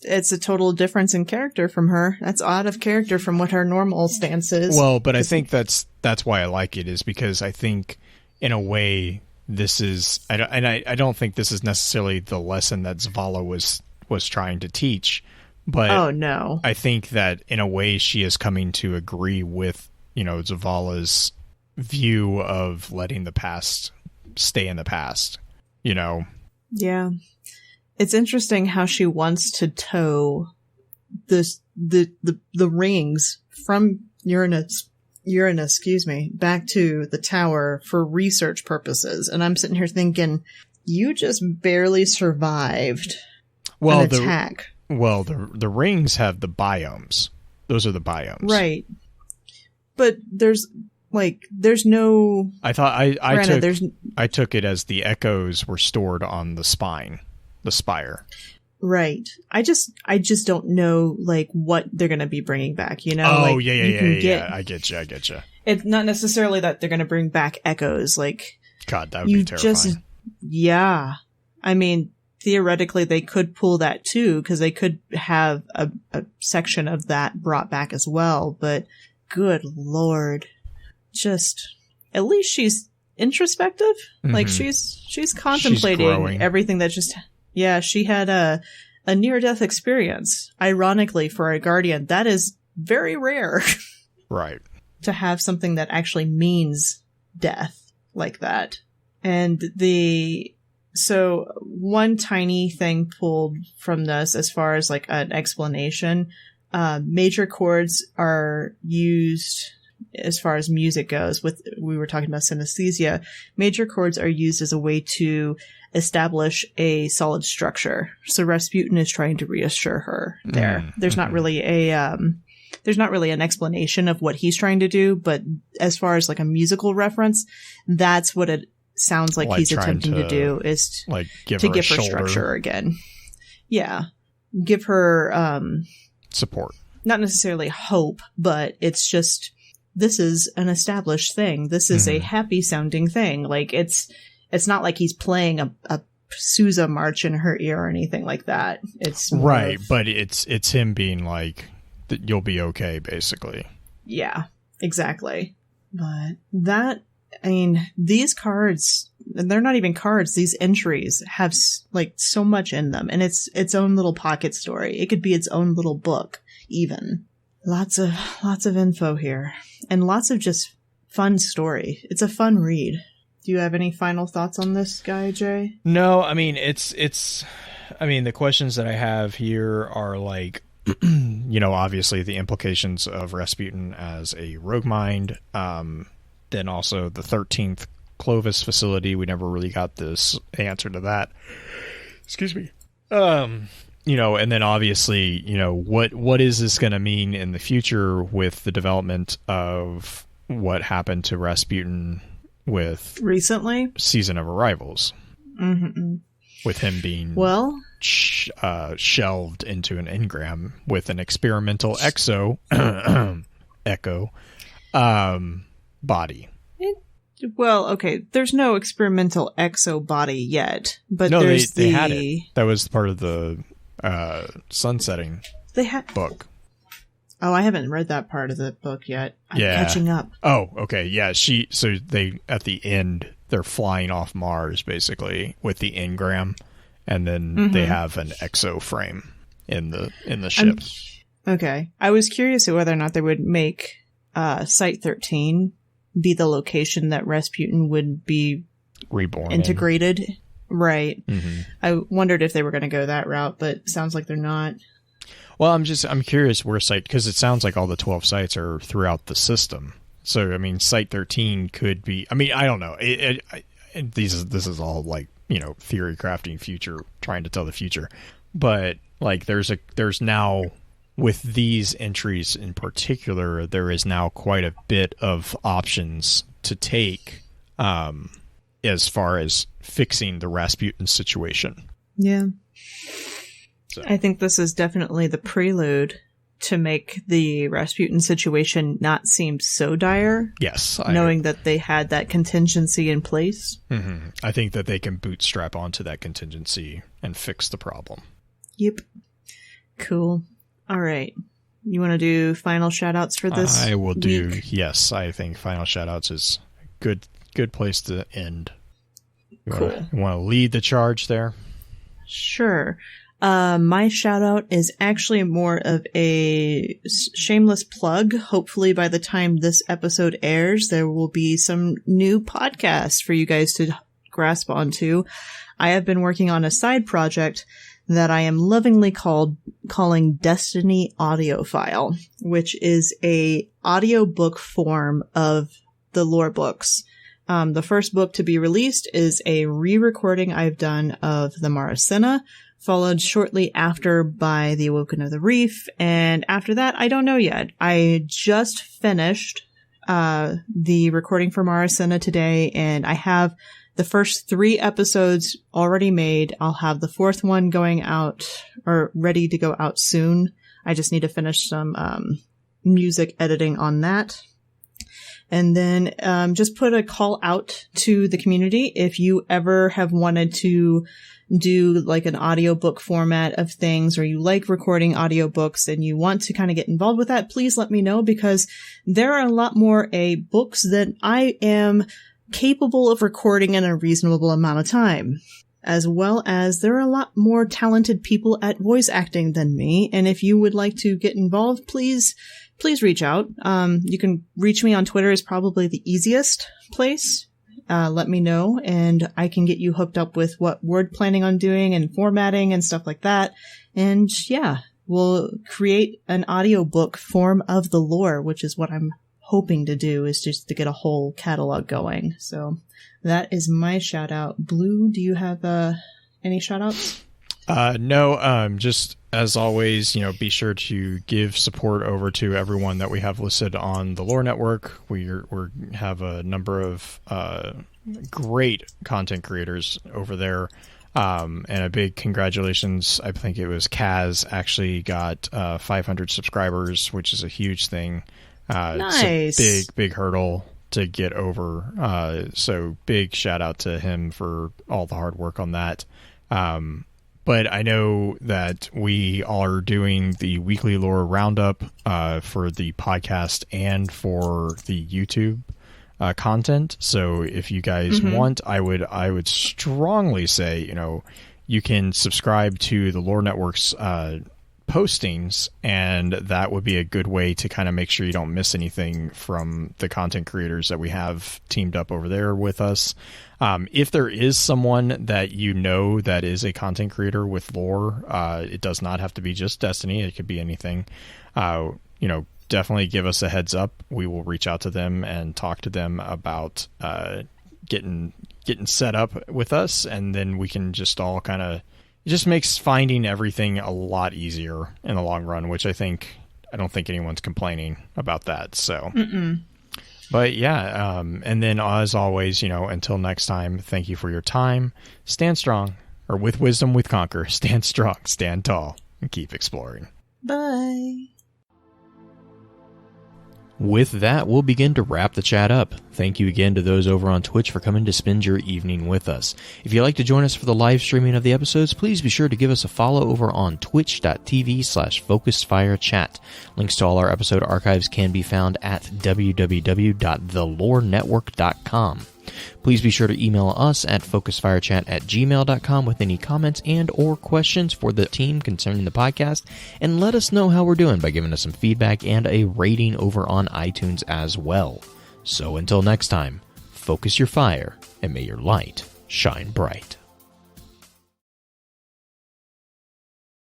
It's a total difference in character from her. That's out of character from what her normal stance is. Well, but I think that's why I like it, is because I think, in a way, this is... I don't think this is necessarily the lesson that Zavala was trying to teach, but oh, no. I think that, in a way, she is coming to agree with, Zavala's view of letting the past stay in the past, Yeah. It's interesting how she wants to tow the rings from Uranus, back to the tower for research purposes. And I'm sitting here thinking, you just barely survived an attack. The rings have the biomes. Those are the biomes. Right. But there's no... I took it as the echoes were stored on the spire. Right. I just don't know, like, what they're going to be bringing back, you know? Oh, like, yeah. I get you. It's not necessarily that they're going to bring back echoes, like... God, that would be terrifying. Yeah. I mean, theoretically, they could pull that, too, because they could have a section of that brought back as well, but good Lord. Just... At least she's introspective. Mm-hmm. Like, she's contemplating everything that just... Yeah, she had a near-death experience. Ironically, for a Guardian, that is very rare. Right. To have something that actually means death like that. And so one tiny thing pulled from this as far as like an explanation, major chords are used as far as music goes. We were talking about synesthesia. Major chords are used as a way to establish a solid structure. So Rasputin is trying to reassure her there. Mm-hmm. There's not really an explanation of what he's trying to do, but as far as like a musical reference, that's what it sounds like he's attempting to do, is give her structure again. Yeah. Give her support. Not necessarily hope, but it's just, this is an established thing. This is a happy sounding thing. Like it's not like he's playing a Sousa march in her ear or anything like that. It's right, but it's him being like, you'll be okay, basically. Yeah, exactly. But that, I mean, these cards, they're not even cards. These entries have like so much in them, and it's its own little pocket story. It could be its own little book, even. Lots of info here, and lots of just fun story. It's a fun read. Do you have any final thoughts on this guy, Jay? No, I mean, the questions that I have here are like, obviously the implications of Rasputin as a rogue mind. Then also the 13th Clovis facility. We never really got this answer to that. Excuse me. And then obviously, what is this going to mean in the future with the development of what happened to Rasputin with recently Season of Arrivals, with him being shelved into an engram with an experimental echo body. There's no experimental exo body yet, but no, they had it. That was part of the sunsetting book. Oh, I haven't read that part of the book yet. I'm catching up. Oh, okay. Yeah, they at the end, they're flying off Mars basically with the engram, and then they have an exo frame in the ship. Okay. I was curious whether or not they would make Site 13 be the location that Rasputin would be reborn, integrated. Right. Mm-hmm. I wondered if they were going to go that route, but sounds like they're not. Well, I'm curious where Site, because it sounds like all the 12 sites are throughout the system. So, I mean, Site 13 could be, I mean, I don't know. This is all like, theory crafting future, trying to tell the future. But like there's now, with these entries in particular, there is now quite a bit of options to take as far as fixing the Rasputin situation. Yeah. So. I think this is definitely the prelude to make the Rasputin situation not seem so dire. Yes. Knowing that they had that contingency in place. Mm-hmm. I think that they can bootstrap onto that contingency and fix the problem. Yep. Cool. All right. You want to do final shoutouts for this I will do, week? Yes. I think final shoutouts is good place to end. Cool. You want to lead the charge there? Sure. My shout out is actually more of a shameless plug. Hopefully by the time this episode airs, there will be some new podcasts for you guys to grasp onto. I have been working on a side project that I am lovingly calling calling Destiny Audiophile, which is a audiobook form of the lore books. The first book to be released is a re-recording I've done of the Maracina, followed shortly after by The Awoken of the Reef, and after that, I don't know yet. I just finished the recording for Maracina today, and I have the first 3 episodes already made. I'll have the 4th one going out, or ready to go out soon. I just need to finish some music editing on that. And then just put a call out to the community. If you ever have wanted to do like an audiobook format of things, or you like recording audiobooks and you want to kind of get involved with that, please let me know, because there are a lot more books that I am capable of recording in a reasonable amount of time, as well as there are a lot more talented people at voice acting than me. And if you would like to get involved, please reach out. You can reach me on Twitter is probably the easiest place. Let me know, and I can get you hooked up with what we're planning on doing and formatting and stuff like that. And yeah, we'll create an audiobook form of the lore, which is what I'm hoping to do, is just to get a whole catalog going. So that is my shout out. Blue, do you have any shout outs? No, just as always, be sure to give support over to everyone that we have listed on the Lore Network. We have a number of great content creators over there. And a big congratulations. I think it was Kaz actually got 500 subscribers, which is a huge thing. Nice. It's a big hurdle to get over. So big shout out to him for all the hard work on that. But I know that we are doing the weekly lore roundup for the podcast and for the YouTube content. So if you guys want, I would strongly say, you can subscribe to the Lore Network's postings, and that would be a good way to kind of make sure you don't miss anything from the content creators that we have teamed up over there with us. If there is someone that that is a content creator with lore, it does not have to be just Destiny. It could be anything. Definitely give us a heads up. We will reach out to them and talk to them about getting set up with us, and then we can just all kind of. It just makes finding everything a lot easier in the long run, which I don't think anyone's complaining about that. So. But yeah, and then as always, until next time, thank you for your time. Stand strong, or with wisdom we conquer. Stand strong, stand tall, and keep exploring. Bye. With that, we'll begin to wrap the chat up. Thank you again to those over on Twitch for coming to spend your evening with us. If you'd like to join us for the live streaming of the episodes, please be sure to give us a follow over on twitch.tv/FocusedFireChat. Links to all our episode archives can be found at www.thelorenetwork.com. Please be sure to email us at focusedfirechat@gmail.com with any comments and or questions for the team concerning the podcast, and let us know how we're doing by giving us some feedback and a rating over on iTunes as well. So until next time, focus your fire and may your light shine bright.